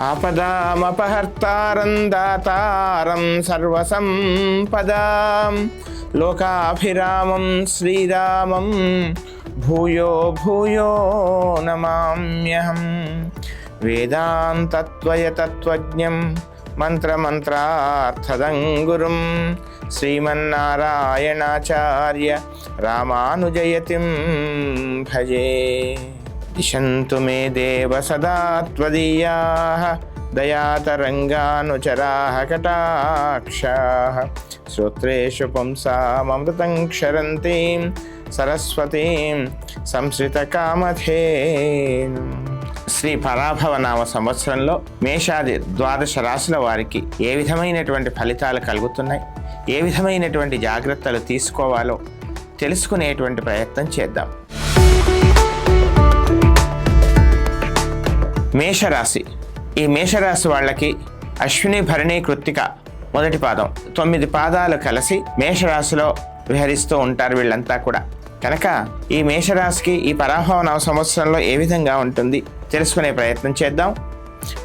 ఆపదామపహర్తారం దాతారం సర్వసంపదాం లోకాభిరామం శ్రీరామం భూయో భూయో నమామ్యహం. వేదాంతత్వయతత్వజ్ఞం మంత్రమంత్రార్థదం గురుం శ్రీమన్నారాయణాచార్య రామానుజయతిం భజే. దిశంతు మే దేవ సదా త్వదీయాః దయాతరంగానుచరాః కటాక్షాః శ్రోత్రేషు పుంసామృతం క్షరంతీం సరస్వతీం సంశ్రితకామధేనుం. శ్రీ పరాభవ నామ సంవత్సరంలో మేషాది ద్వాదశ రాశుల వారికి ఏ విధమైనటువంటి ఫలితాలు కలుగుతున్నాయి, ఏ విధమైనటువంటి జాగ్రత్తలు తీసుకోవాలో తెలుసుకునేటువంటి ప్రయత్నం చేద్దాం. మేషరాశి. ఈ మేషరాశి వాళ్ళకి అశ్విని భరణి కృత్తిక మొదటి పాదం 9 పాదాలు కలిసి మేషరాశిలో విహరిస్తూ ఉంటారు వీళ్ళంతా కూడా. కనుక ఈ మేషరాశికి ఈ పరాభవ నవ సంవత్సరంలో ఏ విధంగా ఉంటుంది తెలుసుకునే ప్రయత్నం చేద్దాం.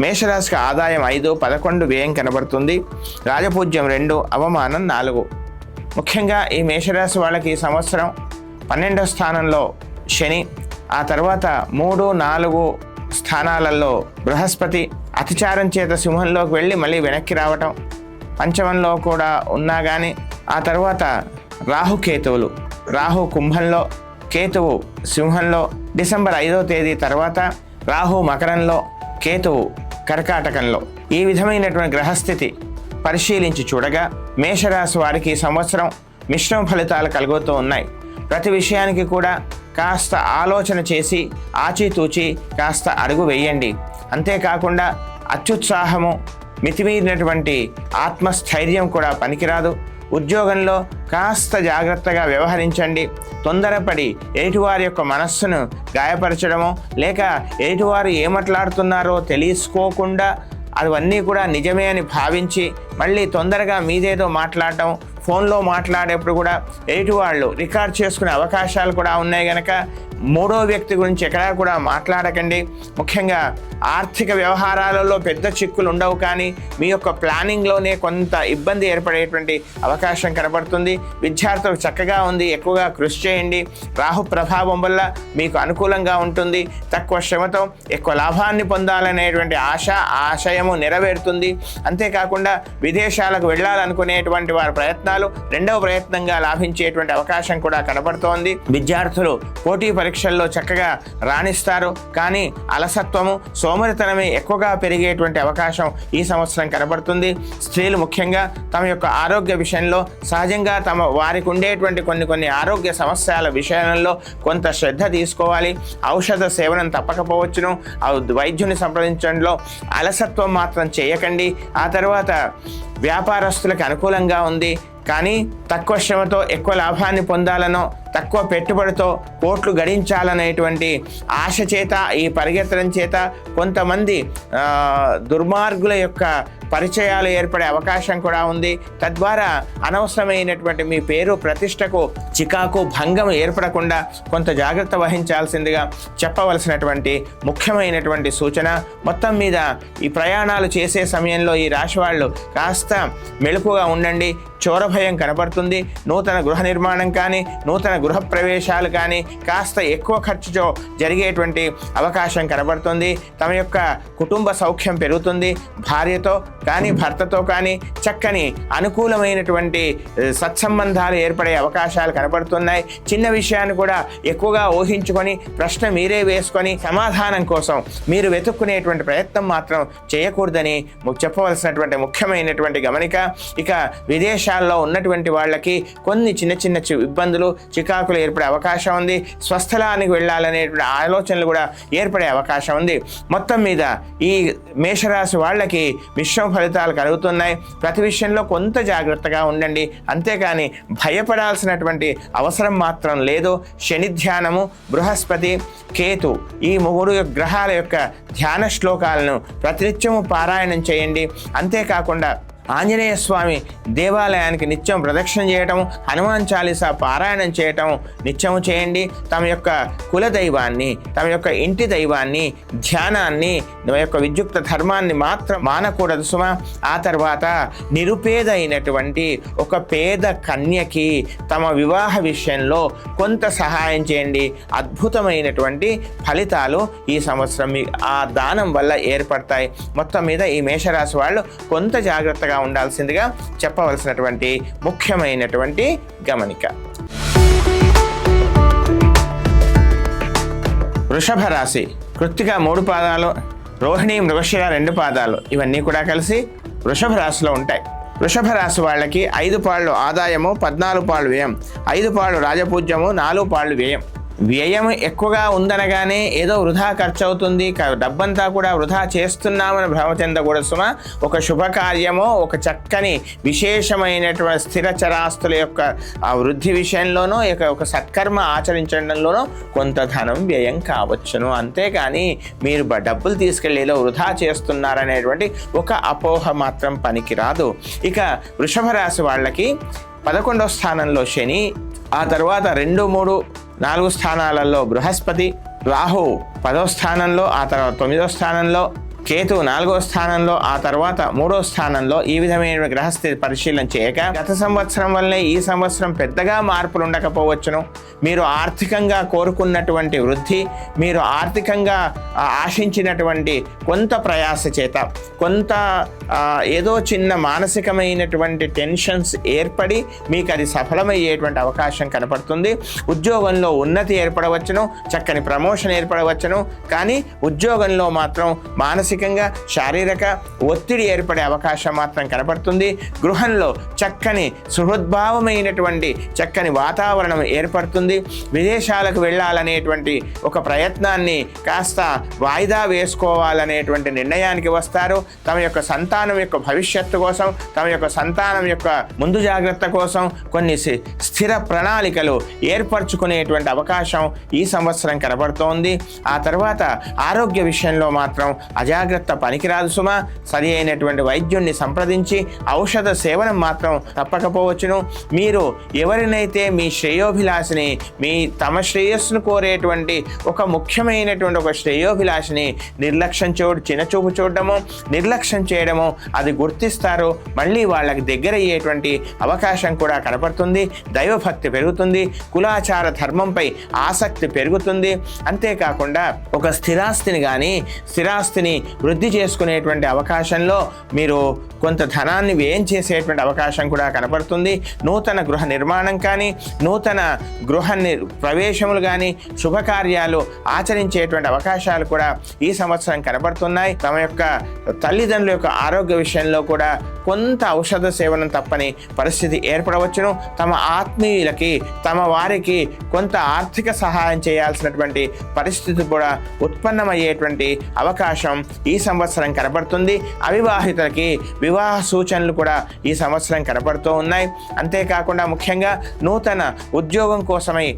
మేషరాశికి ఆదాయం 5, 11 వ్యయం కనబడుతుంది. రాజపూజ్యం 2, అవమానం 4. ముఖ్యంగా ఈ మేషరాశి వాళ్ళకి ఈ సంవత్సరం 12వ స్థానంలో శని, ఆ తర్వాత 3, 4 స్థానాలలో బృహస్పతి అతిచారం చేత సింహంలోకి వెళ్ళి మళ్ళీ వెనక్కి రావటం, పంచమంలో కూడా ఉన్నా కానీ ఆ తర్వాత రాహుకేతువులు, రాహు కుంభంలో, కేతువు సింహంలో, డిసెంబర్ 5వ తేదీ తర్వాత రాహు మకరంలో, కేతువు కర్కాటకంలో. ఈ విధమైనటువంటి గ్రహస్థితి పరిశీలించి చూడగా మేషరాశి వారికి ఈ సంవత్సరం మిశ్రమ ఫలితాలు కలుగుతూ ఉన్నాయి. ప్రతి విషయానికి కూడా కాస్త ఆలోచన చేసి ఆచితూచి కాస్త అడుగు వేయండి. అంతేకాకుండా అత్యుత్సాహము, మితిమీరినటువంటి ఆత్మస్థైర్యం కూడా పనికిరాదు. ఉద్యోగంలో కాస్త జాగ్రత్తగా వ్యవహరించండి. తొందరపడి ఎదుటివారి యొక్క మనస్సును గాయపరచడమో లేక ఎదుటివారు ఏమాట్లాడుతున్నారో తెలుసుకోకుండా అవన్నీ కూడా నిజమే అని భావించి మళ్ళీ తొందరగా మీదేదో మాట్లాడటం, ఫోన్లో మాట్లాడేప్పుడు కూడా ఎదుటివాళ్ళు రికార్డ్ చేసుకునే అవకాశాలు కూడా ఉన్నాయి కనుక మూడో వ్యక్తి గురించి ఎక్కడా కూడా మాట్లాడకండి. ముఖ్యంగా ఆర్థిక వ్యవహారాలలో పెద్ద చిక్కులు ఉండవు, కానీ మీ యొక్క ప్లానింగ్లోనే కొంత ఇబ్బంది ఏర్పడేటువంటి అవకాశం కనబడుతుంది. విద్యార్థులకు చక్కగా ఉంది, ఎక్కువగా కృషి చేయండి. రాహు ప్రభావం వల్ల మీకు అనుకూలంగా ఉంటుంది. తక్కువ శ్రమతో ఎక్కువ లాభాన్ని పొందాలనేటువంటి ఆశయము నెరవేరుతుంది. అంతేకాకుండా విదేశాలకు వెళ్ళాలనుకునేటువంటి వారి ప్రయత్నాలు రెండవ ప్రయత్నంగా లాభించేటువంటి అవకాశం కూడా కనబడుతోంది. విద్యార్థులు పోటీ పరీక్షల్లో చక్కగా రాణిస్తారు, కానీ అలసత్వము, సోమరితనమే ఎక్కువగా పెరిగేటువంటి అవకాశం ఈ సంవత్సరం కనబడుతుంది. స్త్రీలు ముఖ్యంగా తమ యొక్క ఆరోగ్య విషయంలో సహజంగా వారికి ఉండేటువంటి కొన్ని ఆరోగ్య సమస్యల విషయంలో కొంత శ్రద్ధ తీసుకోవాలి. ఔషధ సేవనం తప్పకపోవచ్చును. వైద్యుని సంప్రదించడంలో అలసత్వం మాత్రం చేయకండి. ఆ తర్వాత వ్యాపారస్తులకు అనుకూలంగా ఉంది, కానీ తక్కువ శ్రమతో ఎక్కువ లాభాన్ని పొందాలనో తక్కువ పెట్టుబడితో కోట్లు గడించాలనేటువంటి ఆశ చేత, ఈ పరిగెత్తడం చేత కొంతమంది దుర్మార్గుల యొక్క పరిచయాలు ఏర్పడే అవకాశం కూడా ఉంది. తద్వారా అనవసరమైనటువంటి మీ పేరు ప్రతిష్టకు చికాకు భంగం ఏర్పడకుండా కొంత జాగ్రత్త వహించాల్సిందిగా చెప్పవలసినటువంటి ముఖ్యమైనటువంటి సూచన. మొత్తం మీద ఈ ప్రయాణాలు చేసే సమయంలో ఈ రాశి వాళ్ళు కాస్త మెలకుగా ఉండండి. చోర భయం కనబడుతుంది. నూతన గృహ నిర్మాణం కానీ నూతన గృహ ప్రవేశాలు కానీ కాస్త ఎక్కువ ఖర్చుతో జరిగేటువంటి అవకాశం కనబడుతుంది. తమ యొక్క కుటుంబ సౌఖ్యం పెరుగుతుంది. భార్యతో కానీ భర్తతో కానీ చక్కని అనుకూలమైనటువంటి సత్సంబంధాలు ఏర్పడే అవకాశాలు కనబడుతున్నాయి. చిన్న విషయాన్ని కూడా ఎక్కువగా ఊహించుకొని ప్రశ్న మీరే వేసుకొని సమాధానం కోసం మీరు వెతుక్కునేటువంటి ప్రయత్నం మాత్రం చేయకూడదని చెప్పవలసినటువంటి ముఖ్యమైనటువంటి గమనిక. ఇక విదేశాల్లో ఉన్నటువంటి వాళ్ళకి కొన్ని చిన్న ఇబ్బందులు, చికాకులు ఏర్పడే అవకాశం ఉంది. స్వస్థలానికి వెళ్ళాలనేటువంటి ఆలోచనలు కూడా ఏర్పడే అవకాశం ఉంది. మొత్తం మీద ఈ మేషరాశి వాళ్ళకి మిశ్రమ ఫలితాలు కలుగుతున్నాయి. ప్రతి విషయంలో కొంత జాగ్రత్తగా ఉండండి, అంతేకాని భయపడాల్సినటువంటి అవసరం మాత్రం లేదు. శని ధ్యానము, బృహస్పతి, కేతు ఈ 3 గ్రహాల యొక్క ధ్యాన శ్లోకాలను ప్రతినిత్యము పారాయణం చేయండి. అంతేకాకుండా ఆంజనేయ స్వామి దేవాలయానికి నిత్యం ప్రదక్షిణ చేయటం, హనుమాన్ చాలీసా పారాయణం చేయటం నిత్యము చేయండి. తమ యొక్క కుల దైవాన్ని, తమ యొక్క ఇంటి దైవాన్ని, ధ్యానాన్ని, తమ యొక్క విద్యుక్త ధర్మాన్ని మాత్రం మానకూడదు సుమ. ఆ తర్వాత నిరుపేద అయినటువంటి ఒక పేద కన్యకి తమ వివాహ విషయంలో కొంత సహాయం చేయండి. అద్భుతమైనటువంటి ఫలితాలు ఈ సంవత్సరం ఆ దానం వల్ల ఏర్పడతాయి. మొత్తం మీద ఈ మేషరాశి వాళ్ళు కొంత జాగ్రత్తగా ఉండాల్సిందిగా చెప్పవలసినటువంటి ముఖ్యమైనటువంటి గమనిక. వృషభ రాశి కృత్తిక 3 పాదాలు, రోహిణి మృగశిర 2 పాదాలు, ఇవన్నీ కూడా కలిసి వృషభ రాశిలో ఉంటాయి. వృషభ రాశి వాళ్ళకి 5 పాళ్ళు ఆదాయము, 14 పాళ్ళు వ్యయం, 5 పాళ్ళు రాజపూజ్యము, 4 పాళ్ళు వ్యయం. వ్యయం ఎక్కువగా ఉందనగానే ఏదో వృధా ఖర్చు అవుతుంది, డబ్బంతా కూడా వృధా చేస్తున్నామని భ్రమ చెందకూడదు సుమ. ఒక శుభకార్యమో, ఒక చక్కని విశేషమైనటువంటి స్థిర చరాస్తుల యొక్క వృద్ధి విషయంలోనో, ఒక సత్కర్మ ఆచరించడంలోనో కొంత ధనం వ్యయం కావచ్చును. అంతేకాని మీరు డబ్బులు తీసుకెళ్ళి ఏదో వృధా చేస్తున్నారనేటువంటి ఒక అపోహ మాత్రం పనికిరాదు. ఇక వృషభ రాశి వాళ్ళకి 11వ స్థానంలో శని, ఆ తర్వాత 2, 3, 4 స్థానాలలో బృహస్పతి, రాహు 10వ స్థానంలో, ఆ తర్వాత 9వ స్థానంలో, కేతు 4వ స్థానంలో, ఆ తర్వాత 3వ స్థానంలో. ఈ విధమైన గ్రహస్థితి పరిశీలన చేయక గత సంవత్సరం వల్లే ఈ సంవత్సరం పెద్దగా మార్పులు ఉండకపోవచ్చును. మీరు ఆర్థికంగా కోరుకున్నటువంటి వృద్ధి, మీరు ఆర్థికంగా ఆశించినటువంటి కొంత ప్రయాస చేత, కొంత ఏదో చిన్న మానసికమైనటువంటి టెన్షన్స్ ఏర్పడి మీకు అది సఫలమయ్యేటువంటి అవకాశం కనపడుతుంది. ఉద్యోగంలో ఉన్నతి ఏర్పడవచ్చును, చక్కని ప్రమోషన్ ఏర్పడవచ్చును. కానీ ఉద్యోగంలో మాత్రం మానసికంగా, శారీరక ఒత్తిడి ఏర్పడే అవకాశం మాత్రం కనపడుతుంది. గృహంలో చక్కని సుహృద్భావమైనటువంటి చక్కని వాతావరణం ఏర్పడుతుంది. విదేశాలకు వెళ్ళాలనేటువంటి ఒక ప్రయత్నాన్ని కాస్త వాయిదా వేసుకోవాలనేటువంటి నిర్ణయానికి వస్తారు. తమ యొక్క సంతానం యొక్క భవిష్యత్తు కోసం, తమ యొక్క సంతానం యొక్క ముందు జాగ్రత్త కోసం కొన్ని స్థిర ప్రణాళికలు ఏర్పరచుకునేటువంటి అవకాశం ఈ సంవత్సరం కనబడుతోంది. ఆ తర్వాత ఆరోగ్య విషయంలో మాత్రం అజాగ్రత్త పనికిరాదు సుమ. సరి అయినటువంటి వైద్యుణ్ణి సంప్రదించి ఔషధ సేవనం మాత్రం తప్పకపోవచ్చును. మీరు ఎవరినైతే మీ శ్రేయోభిలాషిని, తమ శ్రేయస్సును కోరేటువంటి ఒక ముఖ్యమైనటువంటి ఒక శ్రేయోభిలాషిని నిర్లక్ష్యం చిన్నచూపు చూడడము, నిర్లక్ష్యం చేయడము, అది గుర్తిస్తారు. మళ్ళీ వాళ్ళకి దగ్గర అయ్యేటువంటి అవకాశం కూడా కనపడుతుంది. దైవభక్తి పెరుగుతుంది, కులాచార ధర్మంపై ఆసక్తి పెరుగుతుంది. అంతేకాకుండా ఒక స్థిరాస్తిని వృద్ధి చేసుకునేటువంటి అవకాశంలో మీరు కొంత ధనాన్ని వ్యయం చేసేటువంటి అవకాశం కూడా కనపడుతుంది. నూతన గృహ నిర్మాణం కానీ, నూతన గృహ ప్రవేశములు కానీ, శుభకార్యాలు ఆచరించేటువంటి అవకాశాలు కూడా ఈ సంవత్సరం కనబడుతున్నాయి. తమ యొక్క తల్లిదండ్రుల యొక్క ఆరోగ్య విషయంలో కూడా కొంత ఔషధ సేవనం తప్పని పరిస్థితి ఏర్పడవచ్చును. తమ ఆత్మీయులకి, తమ వారికి కొంత ఆర్థిక సహాయం చేయాల్సినటువంటి పరిస్థితి కూడా ఉత్పన్నమయ్యేటువంటి అవకాశం ఈ సంవత్సరం కనబడుతుంది. అవివాహితులకి వివాహ సూచనలు కూడా ఈ సంవత్సరం కనబడుతూ ఉన్నాయి. అంతేకాకుండా ముఖ్యంగా నూతన ఉద్యోగం కోసమై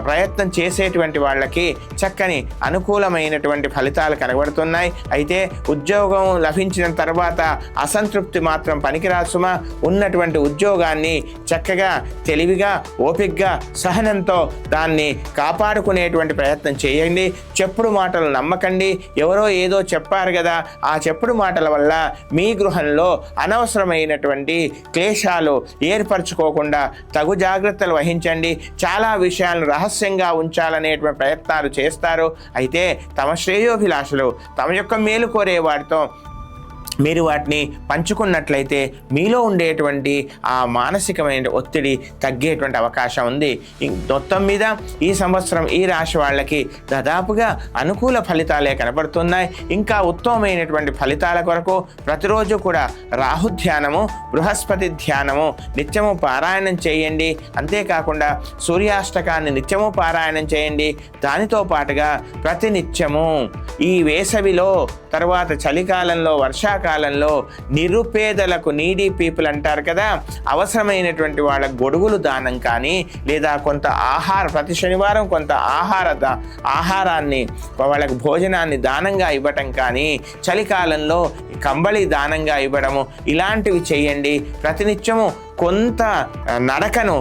ప్రయత్నం చేసేటువంటి వాళ్ళకి చక్కని అనుకూలమైనటువంటి ఫలితాలు కనబడుతున్నాయి. అయితే ఉద్యోగం లభించిన తర్వాత అసంతృప్తి మాత్రం పనికిరాదు సుమ. ఉన్నటువంటి ఉద్యోగాన్ని చక్కగా, తెలివిగా, ఓపికగా, సహనంతో దాన్ని కాపాడుకునేటువంటి ప్రయత్నం చేయండి. చెప్పుడు మాటలు నమ్మకండి. ఎవరో ఏదో చెప్పారు కదా, ఆ చెప్పుడు మాటల వల్ల మీ గృహంలో అనవసరమైనటువంటి క్లేశాలు ఏర్పరచుకోకుండా తగు జాగ్రత్తలు వహించండి. చాలా విషయాలను రహస్యంగా ఉంచాలనేటువంటి ప్రయత్నాలు చేస్తారు. అయితే తమ శ్రేయోభిలాషులు, తమ యొక్క మేలు కోరే వారితో మీరు వాటిని పంచుకున్నట్లయితే మీలో ఉండేటువంటి ఆ మానసికమైన ఒత్తిడి తగ్గేటువంటి అవకాశం ఉంది. మొత్తం మీద ఈ సంవత్సరం ఈ రాశి వాళ్ళకి దాదాపుగా అనుకూల ఫలితాలే కనబడుతున్నాయి. ఇంకా ఉత్తమమైనటువంటి ఫలితాల కొరకు ప్రతిరోజు కూడా రాహు ధ్యానము, బృహస్పతి ధ్యానము నిత్యము పారాయణం చేయండి. అంతేకాకుండా సూర్యాష్టకాన్ని నిత్యము పారాయణం చేయండి. దానితో పాటుగా ప్రతినిత్యము ఈ వేసవిలో తర్వాత చలికాలంలో, వర్షాకాలంలో నిరుపేదలకు, నీడీ పీపుల్ అంటారు కదా, అవసరమైనటువంటి వాళ్ళ గొడుగులు దానం కానీ, లేదా కొంత ప్రతి శనివారం కొంత ఆహారాన్ని, వాళ్ళకి భోజనాన్ని దానంగా ఇవ్వటం కానీ, చలికాలంలో కంబళి దానంగా ఇవ్వడము, ఇలాంటివి చేయండి. ప్రతినిత్యము కొంత నడకను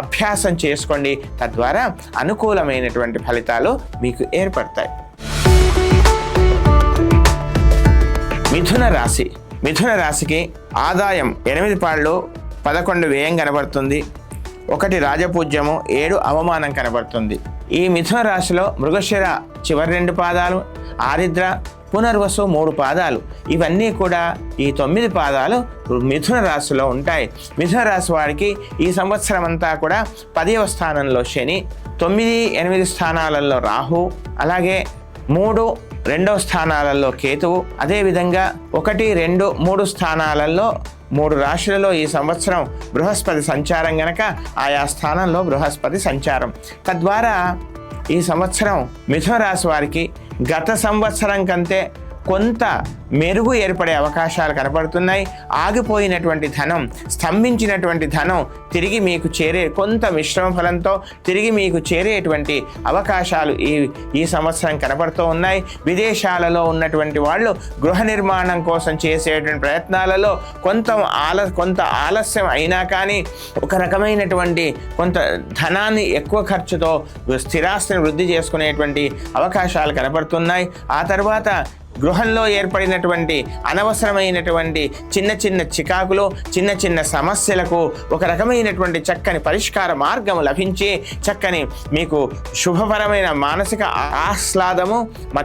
అభ్యాసం చేసుకోండి. తద్వారా అనుకూలమైనటువంటి ఫలితాలు మీకు ఏర్పడతాయి. మిథున రాశికి ఆదాయం 8 పాళ్ళు, 11 వ్యయం కనబడుతుంది. 1 రాజపూజ్యము, 7 అవమానం కనబడుతుంది. ఈ మిథున రాశిలో మృగశిర చివరి 2 పాదాలు, ఆరిద్ర, పునర్వసు 3 పాదాలు, ఇవన్నీ కూడా ఈ 9 పాదాలు మిథున రాశిలో ఉంటాయి. మిథున రాశి వారికి ఈ సంవత్సరం అంతా కూడా 10వ స్థానంలో శని, 9, 8 స్థానాలలో రాహు, అలాగే 3, 2వ స్థానాలలో కేతువు, అదేవిధంగా 1, 2, 3 స్థానాలలో 3 రాశులలో ఈ సంవత్సరం బృహస్పతి సంచారం గనక ఆయా స్థానంలో బృహస్పతి సంచారం. తద్వారా ఈ సంవత్సరం మిథున రాశి వారికి గత సంవత్సరం కంటే కొంత మెరుగు ఏర్పడే అవకాశాలు కనపడుతున్నాయి. ఆగిపోయినటువంటి ధనం, స్తంభించినటువంటి ధనం తిరిగి మీకు కొంత మిశ్రమ ఫలంతో తిరిగి మీకు చేరేటువంటి అవకాశాలు ఈ సంవత్సరం కనపడుతూ ఉన్నాయి. విదేశాలలో ఉన్నటువంటి వాళ్ళు గృహ నిర్మాణం కోసం చేసేటువంటి ప్రయత్నాలలో కొంత ఆలస్యం అయినా కానీ ఒక రకమైనటువంటి కొంత ధనాన్ని ఎక్కువ ఖర్చుతో స్థిరాస్తిని వృద్ధి చేసుకునేటువంటి అవకాశాలు కనపడుతున్నాయి. ఆ తర్వాత గృహంలో ఏర్పడినటువంటి అనవసరమైనటువంటి చిన్న చికాకులు, చిన్న సమస్యలకు ఒక రకమైనటువంటి చక్కని పరిష్కార మార్గము లభించి చక్కని మీకు శుభపరమైన మానసిక ఆహ్లాదము,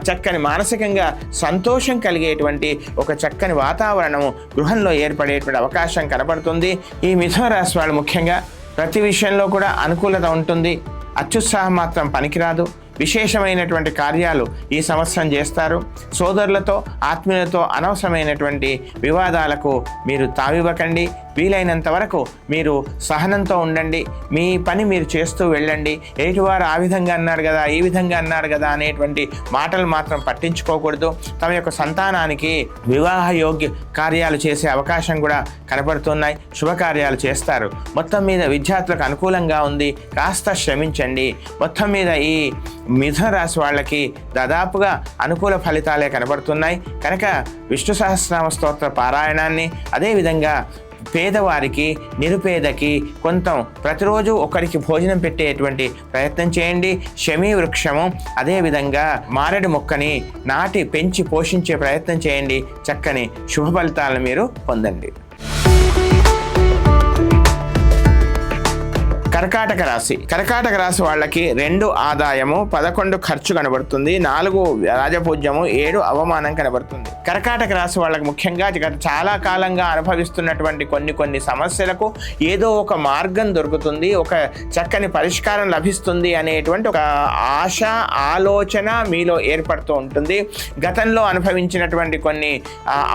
చక్కని మానసికంగా సంతోషం కలిగేటువంటి ఒక చక్కని వాతావరణము గృహంలో ఏర్పడేటువంటి అవకాశం కనపడుతుంది. ఈ మిథున రాశి వాళ్ళు ముఖ్యంగా ప్రతి విషయంలో కూడా అనుకూలత ఉంటుంది. అత్యుత్సాహం మాత్రం పనికిరాదు. విశేషమైనటువంటి కార్యాలు ఈ సంవత్సరం చేస్తారు. సోదరులతో, ఆత్మీయులతో అనవసరమైనటువంటి వివాదాలకు మీరు తావివ్వకండి. వీలైనంత వరకు మీరు సహనంతో ఉండండి. మీ పని మీరు చేస్తూ వెళ్ళండి. ఎదుటివారు ఆ విధంగా అన్నాడు కదా, ఈ విధంగా అన్నాడు కదా అనేటువంటి మాటలు మాత్రం పట్టించుకోకూడదు. తమ యొక్క సంతానానికి వివాహ యోగ్య కార్యాలు చేసే అవకాశం కూడా కనపడుతున్నాయి. శుభకార్యాలు చేస్తారు. మొత్తం మీద విద్యార్థులకు అనుకూలంగా ఉంది. కాస్త శ్రమించండి. మొత్తం మీద ఈ మిథున రాశి వాళ్ళకి దాదాపుగా అనుకూల ఫలితాలే కనబడుతున్నాయి. కనుక విష్ణు సహస్రనామ స్తోత్ర పారాయణాన్ని, అదేవిధంగా పేదవారికి, నిరుపేదకి కొంత ప్రతిరోజు ఒకరికి భోజనం పెట్టేటువంటి ప్రయత్నం చేయండి. శమీ వృక్షము, అదేవిధంగా మారేడు మొక్కని నాటి పెంచి పోషించే ప్రయత్నం చేయండి. చక్కని శుభ ఫలితాలను మీరు పొందండి. కర్కాటక రాశి వాళ్ళకి 2 ఆదాయము, 11 ఖర్చు కనబడుతుంది. 4 రాజపూజ్యము, 7 అవమానం కనబడుతుంది. కర్కాటక రాశి వాళ్ళకి ముఖ్యంగా చాలా కాలంగా అనుభవిస్తున్నటువంటి కొన్ని సమస్యలకు ఏదో ఒక మార్గం దొరుకుతుంది, ఒక చక్కని పరిష్కారం లభిస్తుంది అనేటువంటి ఒక ఆశ, ఆలోచన మీలో ఏర్పడుతూ ఉంటుంది. గతంలో అనుభవించినటువంటి కొన్ని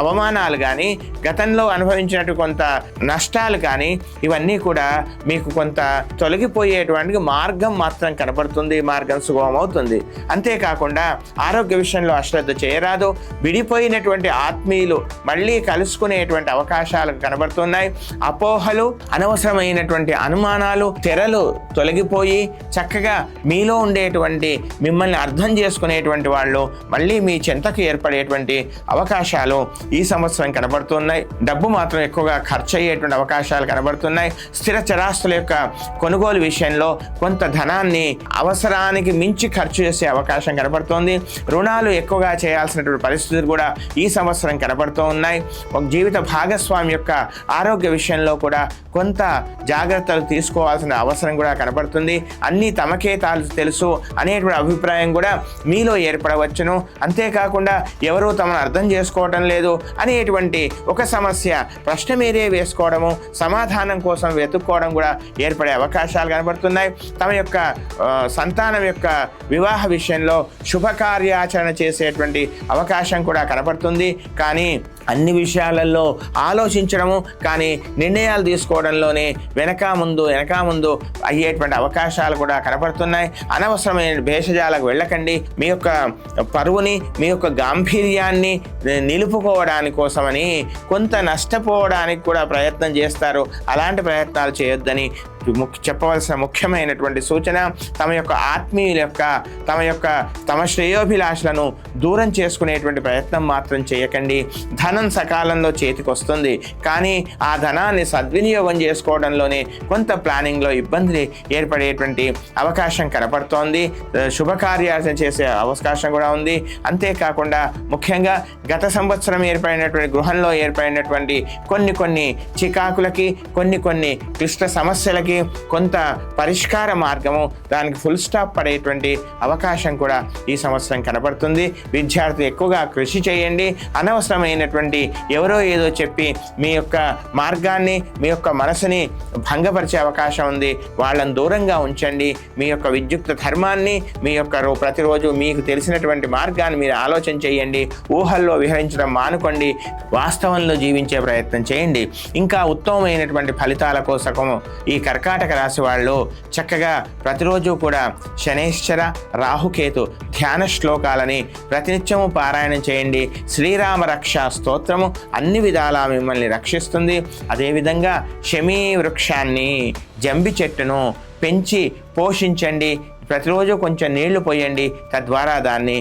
అవమానాలు కానీ, గతంలో అనుభవించినటువంటి కొంత నష్టాలు కానీ, ఇవన్నీ కూడా మీకు కొంత తొలగిపోయేటువంటి మార్గం మాత్రం కనబడుతుంది. మార్గం సుగమం అవుతుంది. అంతేకాకుండా ఆరోగ్య విషయంలో అశ్రద్ధ చేయరాదు. విడిపోయినటువంటి ఆత్మీయులు మళ్ళీ కలుసుకునేటువంటి అవకాశాలు కనబడుతున్నాయి. అపోహలు, అనవసరమైనటువంటి అనుమానాలు, తెరలు తొలగిపోయి చక్కగా మీలో ఉండేటువంటి మిమ్మల్ని అర్థం చేసుకునేటువంటి వాళ్ళు మళ్ళీ మీ చెంతకు ఏర్పడేటువంటి అవకాశాలు ఈ సంవత్సరం కనబడుతున్నాయి. డబ్బు మాత్రం ఎక్కువగా ఖర్చు అయ్యేటువంటి అవకాశాలు కనబడుతున్నాయి. స్థిర చరాస్తుల యొక్క కొనుగోలు విషయంలో కొంత ధనాన్ని అవసరానికి మించి ఖర్చు చేసే అవకాశం కనబడుతోంది. రుణాలు ఎక్కువగా చేయాల్సినటువంటి పరిస్థితులు కూడా ఈ సంవత్సరం కనబడుతూ ఉన్నాయి. ఒక జీవిత భాగస్వామి యొక్క ఆరోగ్య విషయంలో కూడా కొంత జాగ్రత్తలు తీసుకోవాల్సిన అవసరం కూడా కనబడుతుంది. అన్నీ తమకే తెలుసు అనేటువంటి అభిప్రాయం కూడా మీలో ఏర్పడవచ్చును. అంతేకాకుండా ఎవరూ తమను అర్థం చేసుకోవటం లేదు అనేటువంటి ఒక సమస్య ప్రశ్న మీదే వేసుకోవడము, సమాధానం కోసం వెతుక్కోవడం కూడా ఏర్పడే అవకాశాలు కనబడుతున్నాయి. తమ యొక్క సంతానం యొక్క వివాహ విషయంలో శుభకార్యాచరణ చేసేటువంటి అవకాశం కూడా కనబడుతుంది. కనపడుతుంది. కానీ అన్ని విషయాలలో ఆలోచించడము, కానీ నిర్ణయాలు తీసుకోవడంలోనే వెనక ముందు అయ్యేటువంటి అవకాశాలు కూడా కనపడుతున్నాయి. అనవసరమైన భేషజాలకు వెళ్ళకండి. మీ యొక్క పరువుని, మీ యొక్క గాంభీర్యాన్ని నిలుపుకోవడానికి కోసమని కొంత నష్టపోవడానికి కూడా ప్రయత్నం చేస్తారు. అలాంటి ప్రయత్నాలు చేయొద్దని చెప్పవలసిన ముఖ్యమైనటువంటి సూచన. తమ యొక్క ఆత్మీయుల యొక్క తమ శ్రేయోభిలాషలను దూరం చేసుకునేటువంటి ప్రయత్నం మాత్రం చేయకండి. ధనం సకాలంలో చేతికి వస్తుంది, కానీ ఆ ధనాన్ని సద్వినియోగం చేసుకోవడంలోనే కొంత ప్లానింగ్లో ఇబ్బంది ఏర్పడేటువంటి అవకాశం కనపడుతోంది. శుభకార్యాలు చేసే అవకాశం కూడా ఉంది. అంతేకాకుండా ముఖ్యంగా గత సంవత్సరం ఏర్పడినటువంటి గృహంలో ఏర్పడినటువంటి కొన్ని చికాకులకి, కొన్ని క్లిష్ట సమస్యలకి కొంత పరిష్కార మార్గము, దానికి ఫుల్ స్టాప్ పడేటువంటి అవకాశం కూడా ఈ సంవత్సరం కనపడుతుంది. విద్యార్థులు ఎక్కువగా కృషి చేయండి. అనవసరమైనటువంటి ఎవరో ఏదో చెప్పి మీ యొక్క మార్గాన్ని, మీ యొక్క మనసుని భంగపరిచే అవకాశం ఉంది. వాళ్ళని దూరంగా ఉంచండి. మీ యొక్క విద్యుక్త ధర్మాన్ని, మీ యొక్క ప్రతిరోజు మీకు తెలిసినటువంటి మార్గాన్ని మీరు ఆలోచన చేయండి. ఊహల్లో విహరించడం మానుకోండి. వాస్తవంలో జీవించే ప్రయత్నం చేయండి. ఇంకా ఉత్తమమైనటువంటి ఫలితాల కోసము ఈ కర్కాటక రాశి వాళ్ళు చక్కగా ప్రతిరోజు కూడా శనైశ్చర, రాహుకేతు ధ్యాన శ్లోకాలని ప్రతినిత్యము పారాయణం చేయండి. శ్రీరామ రక్షా స్తోత్రము అన్ని విధాలా మిమ్మల్ని రక్షిస్తుంది. అదేవిధంగా శమీ వృక్షాన్ని, జంబి చెట్టును పెంచి పోషించండి. ప్రతిరోజు కొంచెం నీళ్లు పోయండి, తద్వారా దాన్ని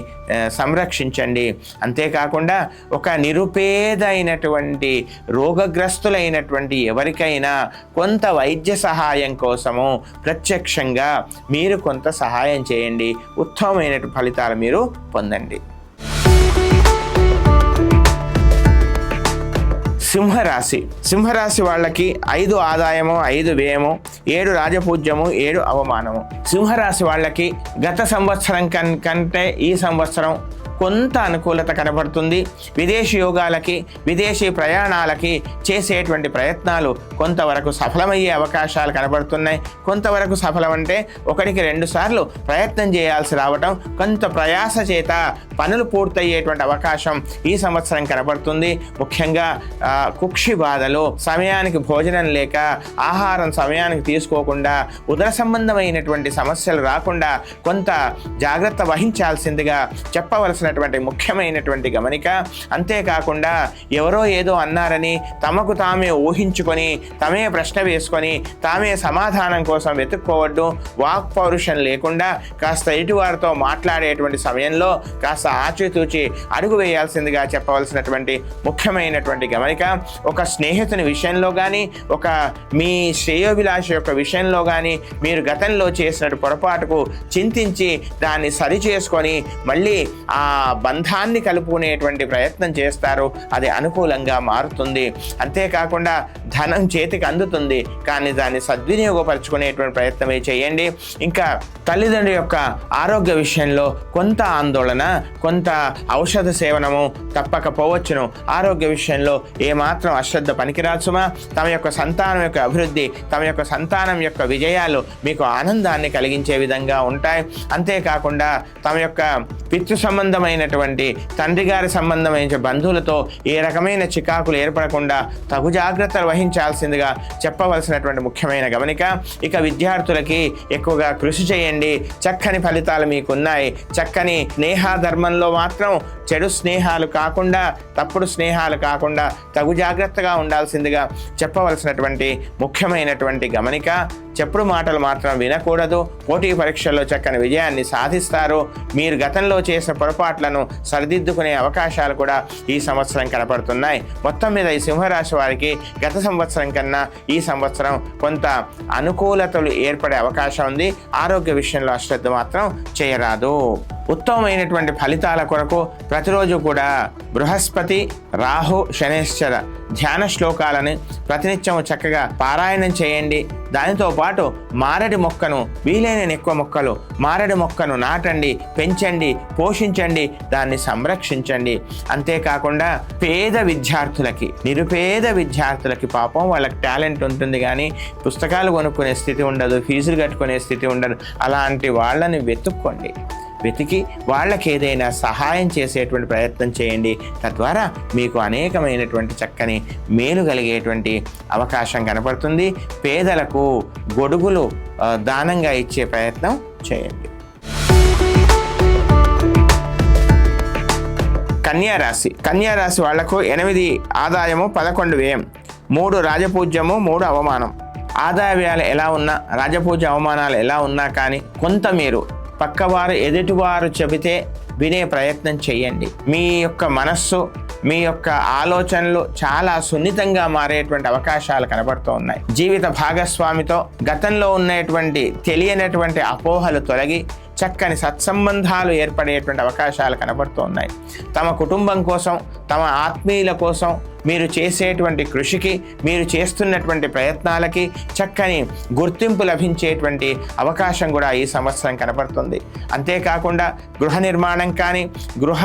సంరక్షించండి. అంతేకాకుండా ఒక నిరుపేదైనటువంటి రోగగ్రస్తులైనటువంటి ఎవరికైనా కొంత వైద్య సహాయం కోసము ప్రత్యక్షంగా మీరు కొంత సహాయం చేయండి. ఉత్తమమైన ఫలితాలు మీరు పొందండి. సింహరాశి వాళ్ళకి 5 ఆదాయము, 5 వ్యయము, 7 రాజపూజ్యము, 7 అవమానము. సింహరాశి వాళ్ళకి గత సంవత్సరం కంటే ఈ సంవత్సరం కొంత అనుకూలత కనబడుతుంది. విదేశీ యోగాలకి, విదేశీ ప్రయాణాలకి చేసేటువంటి ప్రయత్నాలు కొంతవరకు సఫలమయ్యే అవకాశాలు కనబడుతున్నాయి. కొంతవరకు సఫలమంటే 1-2 సార్లు ప్రయత్నం చేయాల్సి రావటం, కొంత ప్రయాస చేత పనులు పూర్తయ్యేటువంటి అవకాశం ఈ సంవత్సరం కనబడుతుంది. ముఖ్యంగా కుక్షి బాధలు, సమయానికి భోజనం లేక, ఆహారం సమయానికి తీసుకోకుండా, ఉదర సంబంధమైనటువంటి సమస్యలు రాకుండా కొంత జాగ్రత్త వహించాల్సిందిగా చెప్పవలసినటువంటి ముఖ్యమైనటువంటి గమనిక. అంతేకాకుండా ఎవరో ఏదో అన్నారని తమకు తామే ఊహించుకొని, తమే ప్రశ్న వేసుకొని, తామే సమాధానం కోసం వెతుక్కోవద్దు. వాక్ పౌరుషం లేకుండా కాస్త ఎటువారితో మాట్లాడేటువంటి సమయంలో కాస్త ఆచితూచి అడుగు వేయాల్సిందిగా చెప్పవలసినటువంటి ముఖ్యమైనటువంటి గమనిక. ఒక స్నేహితుని విషయంలో కానీ, ఒక మీ శ్రేయోభిలాష యొక్క విషయంలో కానీ మీరు గతంలో చేసిన పొరపాటుకు చింతించి దాన్ని సరిచేసుకొని మళ్ళీ ఆ బంధాన్ని కలుపుకునేటువంటి ప్రయత్నం చేస్తారు. అది అనుకూలంగా మారుతుంది. అంతేకాకుండా ధనం చేతికి అందుతుంది, కానీ దాన్ని సద్వినియోగపరచుకునేటువంటి ప్రయత్నమే చేయండి. ఇంకా తల్లిదండ్రుల యొక్క ఆరోగ్య విషయంలో కొంత ఆందోళన, కొంత ఔషధ సేవనము తప్పకపోవచ్చును. ఆరోగ్య విషయంలో ఏమాత్రం అశ్రద్ధ పనికిరాల్సుమా. తమ యొక్క సంతానం యొక్క అభివృద్ధి, తమ యొక్క సంతానం యొక్క విజయాలు మీకు ఆనందాన్ని కలిగించే విధంగా ఉంటాయి. అంతేకాకుండా తమ యొక్క పితృ సంబంధమైనటువంటి తండ్రి గారి సంబంధమైన బంధువులతో ఏ రకమైన చికాకులు ఏర్పడకుండా తగు జాగ్రత్తలు వహించాల్సిందిగా చెప్పవలసినటువంటి ముఖ్యమైన గమనిక. ఇక విద్యార్థులకి ఎక్కువగా కృషి చేయండి. చక్కని ఫలితాలు మీకున్నాయి. చక్కని స్నేహధర్మంలో మాత్రం చెడు స్నేహాలు కాకుండా, తప్పుడు స్నేహాలు కాకుండా తగు జాగ్రత్తగా ఉండాల్సిందిగా చెప్పవలసినటువంటి ముఖ్యమైనటువంటి గమనిక. చెప్పుడు మాటలు మాత్రం వినకూడదు. పోటీ పరీక్షల్లో చక్కని విజయాన్ని సాధిస్తారు. మీరు గతంలో చేసిన పొరపాట్లను సరిదిద్దుకునే అవకాశాలు కూడా ఈ సంవత్సరం కనపడుతున్నాయి. మొత్తం మీద ఈ సింహరాశి వారికి గత సంవత్సరం కన్నా ఈ సంవత్సరం కొంత అనుకూలతలు ఏర్పడే అవకాశం ఉంది. ఆరోగ్య విషయంలో అశ్రద్ధ మాత్రం చేయరాదు. ఉత్తమమైనటువంటి ఫలితాల కొరకు ప్రతిరోజు కూడా బృహస్పతి, రాహు, శనైశ్చర ధ్యాన శ్లోకాలను ప్రతినిత్యం చక్కగా పారాయణం చేయండి. దానితో పాటు మారడి మొక్కను, వీలైన ఎక్కువ మొక్కలు మారడి మొక్కను నాటండి, పెంచండి, పోషించండి, దాన్ని సంరక్షించండి. అంతేకాకుండా పేద విద్యార్థులకి, నిరుపేద విద్యార్థులకి పాపం వాళ్ళకి టాలెంట్ ఉంటుంది కానీ పుస్తకాలు కొనుక్కునే స్థితి ఉండదు, ఫీజులు కట్టుకునే స్థితి ఉండదు. అలాంటి వాళ్ళని వెతుక్కోండి. వెతికి వాళ్ళకి ఏదైనా సహాయం చేసేటువంటి ప్రయత్నం చేయండి. తద్వారా మీకు అనేకమైనటువంటి చక్కని మేలు కలిగేటువంటి అవకాశం కనపడుతుంది. పేదలకు గొడుగులు దానంగా ఇచ్చే ప్రయత్నం చేయండి. కన్యారాశి వాళ్లకు 8 ఆదాయము, 11 వ్యయం, 3 రాజపూజ్యము, 3 అవమానం. ఆదాయ వ్యయాలు ఎలా ఉన్నా, రాజపూజ్య అవమానాలు ఎలా ఉన్నా కానీ కొంత మీరు పక్కవారు ఎదుటివారు చెబితే వినే ప్రయత్నం చేయండి. మీ యొక్క మనస్సు, మీ యొక్క ఆలోచనలు చాలా సున్నితంగా మారేటువంటి అవకాశాలు కనబడుతూ ఉన్నాయి. జీవిత భాగస్వామితో గతంలో ఉన్నటువంటి తెలియనటువంటి అపోహలు తొలగి చక్కని సత్సంబంధాలు ఏర్పడేటువంటి అవకాశాలు కనబడుతూ ఉన్నాయి. తమ కుటుంబం కోసం, తమ ఆత్మీయుల కోసం మీరు చేసేటువంటి కృషికి, మీరు చేస్తున్నటువంటి ప్రయత్నాలకి చక్కని గుర్తింపు లభించేటువంటి అవకాశం కూడా ఈ సంవత్సరం కనబడుతుంది. అంతేకాకుండా గృహ నిర్మాణం కానీ, గృహ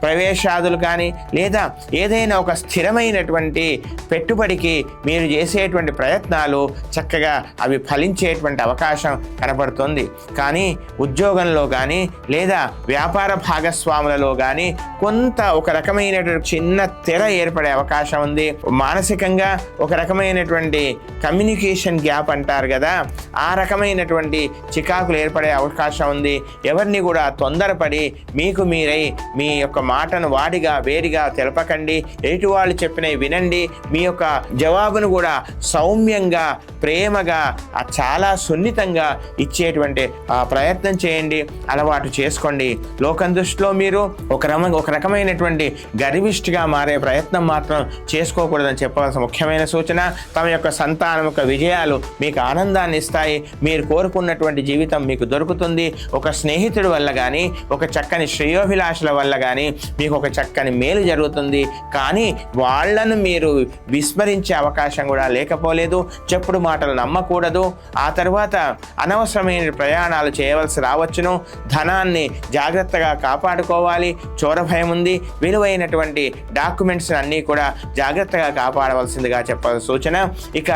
ప్రవేశాదులు కానీ, లేదా ఏదైనా ఒక స్థిరమైనటువంటి పెట్టుబడికి మీరు చేసేటువంటి ప్రయత్నాలు చక్కగా అవి ఫలించేటువంటి అవకాశం కనబడుతుంది. కానీ ఉద్యోగంలో కానీ లేదా వ్యాపార భాగస్వాములలో కానీ కొంత ఒక రకమైనటువంటి చిన్న తెర ఏర్పడే అవకాశం ఉంది. మానసికంగా ఒక రకమైనటువంటి కమ్యూనికేషన్ గ్యాప్ అంటారు కదా, ఆ రకమైనటువంటి చికాకులు ఏర్పడే అవకాశం ఉంది. ఎవరిని కూడా తొందరపడి మీకు మీరై మీ యొక్క మాటను వాడిగా వేడిగా తెలపకండి. ఎదుటి వాళ్ళు చెప్పినవి వినండి. మీ యొక్క జవాబును కూడా సౌమ్యంగా, ప్రేమగా, చాలా సున్నితంగా ఇచ్చేటువంటి ప్రయత్నం చేయండి, అలవాటు చేసుకోండి. లోకం దృష్టిలో మీరు ఒక రకమైనటువంటి గర్విష్ఠిగా మారే ప్రయత్నం మాత్రం చేసుకోకూడదని చెప్పవలసిన ముఖ్యమైన సూచన. తమ యొక్క సంతానం యొక్క విజయాలు మీకు ఆనందాన్ని ఇస్తాయి. మీరు కోరుకున్నటువంటి జీవితం మీకు దొరుకుతుంది. ఒక స్నేహితుడి వల్ల కానీ, ఒక చక్కని శ్రేయోభిలాషుల వల్ల కానీ మీకు ఒక చక్కని మేలు జరుగుతుంది. కానీ వాళ్లను మీరు విస్మరించే అవకాశం కూడా లేకపోలేదు. చెప్పుడు మాటలు నమ్మకూడదు. ఆ తర్వాత అనవసరమైన ప్రయాణాలు చేయవలసి రావచ్చును. ధనాన్ని జాగ్రత్తగా కాపాడుకోవాలి. చోర భయం ఉంది. విలువైనటువంటి డాక్యుమెంట్స్ అన్నీ కూడా జాగ్రత్తగా కాపాడవలసిందిగా చెప్పాల్సిన సూచన. ఇక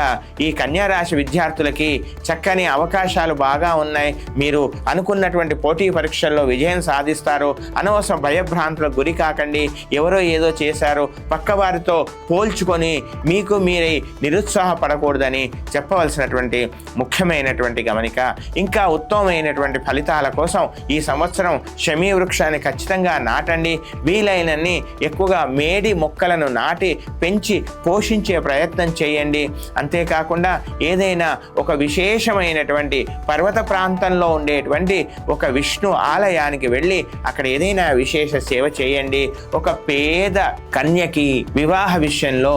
ఈ కన్యారాశి విద్యార్థులకి చక్కని అవకాశాలు బాగా ఉన్నాయి. మీరు అనుకున్నటువంటి పోటీ పరీక్షల్లో విజయం సాధిస్తారు. అనవసరం భయభ్రాంతులకు గురి కాకండి. ఎవరో ఏదో చేశారు పక్కవారితో పోల్చుకొని మీకు మీరే నిరుత్సాహపడకూడదని చెప్పవలసినటువంటి ముఖ్యమైనటువంటి గమనిక. ఇంకా ఉత్తమమైనటువంటి ఫలితాల కోసం ఈ సంవత్సరం శమీ వృక్షాన్ని ఖచ్చితంగా నాటండి. వీలైనన్ని ఎక్కువగా మేడి మొక్కలను నాటి పెంచి పోషించే ప్రయత్నం చేయండి. అంతేకాకుండా ఏదైనా ఒక విశేషమైనటువంటి పర్వత ప్రాంతంలో ఉండేటువంటి ఒక విష్ణు ఆలయానికి వెళ్ళి అక్కడ ఏదైనా విశేష సేవ చేయండి. ఒక పేద కన్యకి వివాహ విషయంలో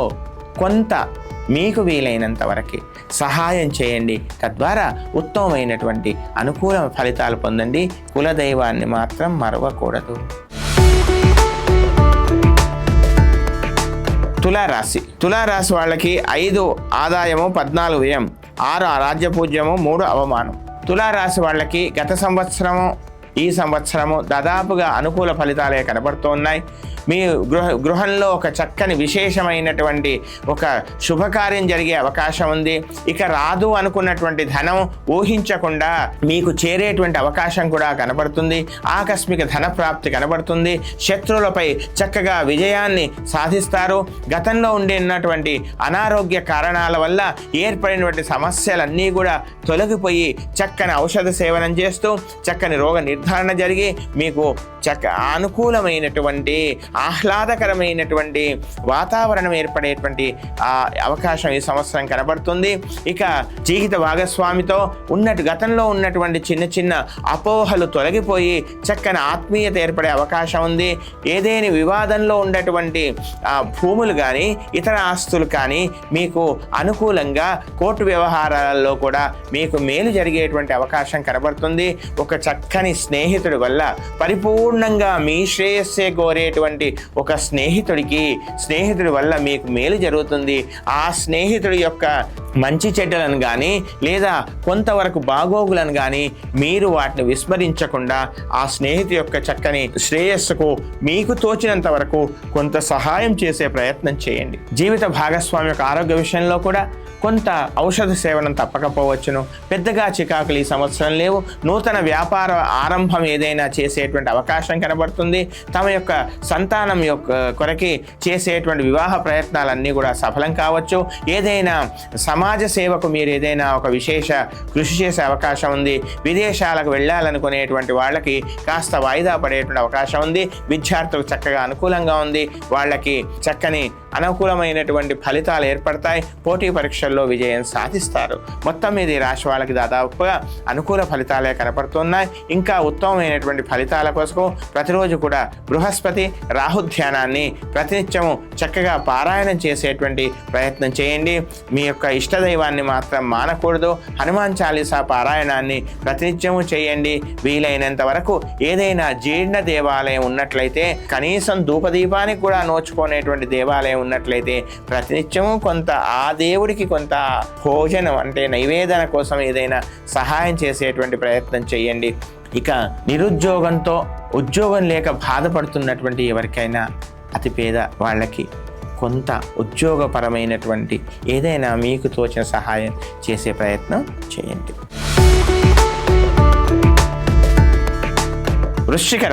కొంత మీకు వీలైనంత వరకు సహాయం చేయండి. తద్వారా ఉత్తమమైనటువంటి అనుకూల ఫలితాలు పొందండి. కులదైవాన్ని మాత్రం మరవకూడదు. తులారాశి వాళ్ళకి 5 ఆదాయము, 14 వ్యయం, 6 రాజ్యపూజ్యము, 3 అవమానం. తులారాశి వాళ్ళకి గత సంవత్సరము, ఈ సంవత్సరము దాదాపుగా అనుకూల ఫలితాలే కనబడుతున్నాయి. మీ గృహంలో ఒక చక్కని విశేషమైనటువంటి ఒక శుభకార్యం జరిగే అవకాశం ఉంది. ఇక రాదు అనుకున్నటువంటి ధనం ఊహించకుండా మీకు చేరేటువంటి అవకాశం కూడా కనబడుతుంది. ఆకస్మిక ధన ప్రాప్తి కనబడుతుంది. శత్రువులపై చక్కగా విజయాన్ని సాధిస్తారు. గతంలో ఉండేటువంటి అనారోగ్య కారణాల వల్ల ఏర్పడినటువంటి సమస్యలన్నీ కూడా తొలగిపోయి చక్కని ఔషధ సేవనం చేస్తూ చక్కని రోగ నిర్ధారణ జరిగి మీకు అనుకూలమైనటువంటి ఆహ్లాదకరమైనటువంటి వాతావరణం ఏర్పడేటువంటి అవకాశం ఈ సంవత్సరం కనబడుతుంది. ఇక జీవిత భాగస్వామితో గతంలో ఉన్నటువంటి చిన్న చిన్న అపోహలు తొలగిపోయి చక్కని ఆత్మీయత ఏర్పడే అవకాశం ఉంది. ఏదేని వివాదంలో ఉండేటువంటి భూములు కానీ ఇతర ఆస్తులు కానీ మీకు అనుకూలంగా కోర్టు వ్యవహారాలలో కూడా మీకు మేలు జరిగేటువంటి అవకాశం కనబడుతుంది. ఒక చక్కని స్నేహితుడి వల్ల పరిపూర్ణంగా మీ శ్రేయస్సే కోరేటువంటి ఒక స్నేహితుడి వల్ల మీకు మేలు జరుగుతుంది. ఆ స్నేహితుడి యొక్క మంచి చెడ్డలను కానీ లేదా కొంతవరకు బాగోగులను కానీ మీరు వాటిని విస్మరించకుండా ఆ స్నేహితుడి యొక్క చక్కని శ్రేయస్సుకు మీకు తోచినంత వరకు కొంత సహాయం చేసే ప్రయత్నం చేయండి. జీవిత భాగస్వామి యొక్క ఆరోగ్య విషయంలో కూడా కొంత ఔషధ సేవనం తప్పకపోవచ్చును. పెద్దగా చికాకులు ఈ సంవత్సరం లేవు. నూతన వ్యాపార ఆరంభం ఏదైనా చేసేటువంటి అవకాశం కనబడుతుంది. తమ యొక్క సంతానం యొక్క కొరకి చేసేటువంటి వివాహ ప్రయత్నాలన్నీ కూడా సఫలం కావచ్చు. ఏదైనా సమాజ సేవకు మీరు ఏదైనా ఒక విశేష కృషి చేసే అవకాశం ఉంది. విదేశాలకు వెళ్ళాలనుకునేటువంటి వాళ్ళకి కాస్త వాయిదా పడేటువంటి అవకాశం ఉంది. విద్యార్థులకు చక్కగా అనుకూలంగా ఉంది. వాళ్ళకి చక్కని అనుకూలమైనటువంటి ఫలితాలు ఏర్పడతాయి. పోటీ పరీక్షల్లో విజయం సాధిస్తారు. మొత్తం మీద ఈ రాశి వాళ్ళకి దాదాపుగా అనుకూల ఫలితాలే కనపడుతున్నాయి. ఇంకా ఉత్తమమైనటువంటి ఫలితాల కోసం ప్రతిరోజు కూడా బృహస్పతి రాహు ధ్యానాన్ని ప్రతినిత్యము చక్కగా పారాయణం చేసేటువంటి ప్రయత్నం చేయండి. మీ యొక్క ఇష్టదైవాన్ని మాత్రం మానకూడదు. హనుమాన్ చాలీసా పారాయణాన్ని ప్రతినిత్యము చేయండి. వీలైనంత వరకు ఏదైనా జీర్ణ దేవాలయం ఉన్నట్లయితే, కనీసం ధూపదీపానికి కూడా నోచుకునేటువంటి దేవాలయం ఉన్నట్లయితే ప్రతినిత్యము కొంత ఆ దేవుడికి కొంత భోజనం అంటే నైవేదన కోసం ఏదైనా సహాయం చేసేటువంటి ప్రయత్నం చేయండి. ఇక నిరుద్యోగంతో ఉద్యోగం లేక బాధపడుతున్నటువంటి ఎవరికైనా అతి పేద వాళ్ళకి కొంత ఉద్యోగపరమైనటువంటి ఏదైనా మీకు తోచిన సహాయం చేసే ప్రయత్నం చేయండి. వృశ్చిక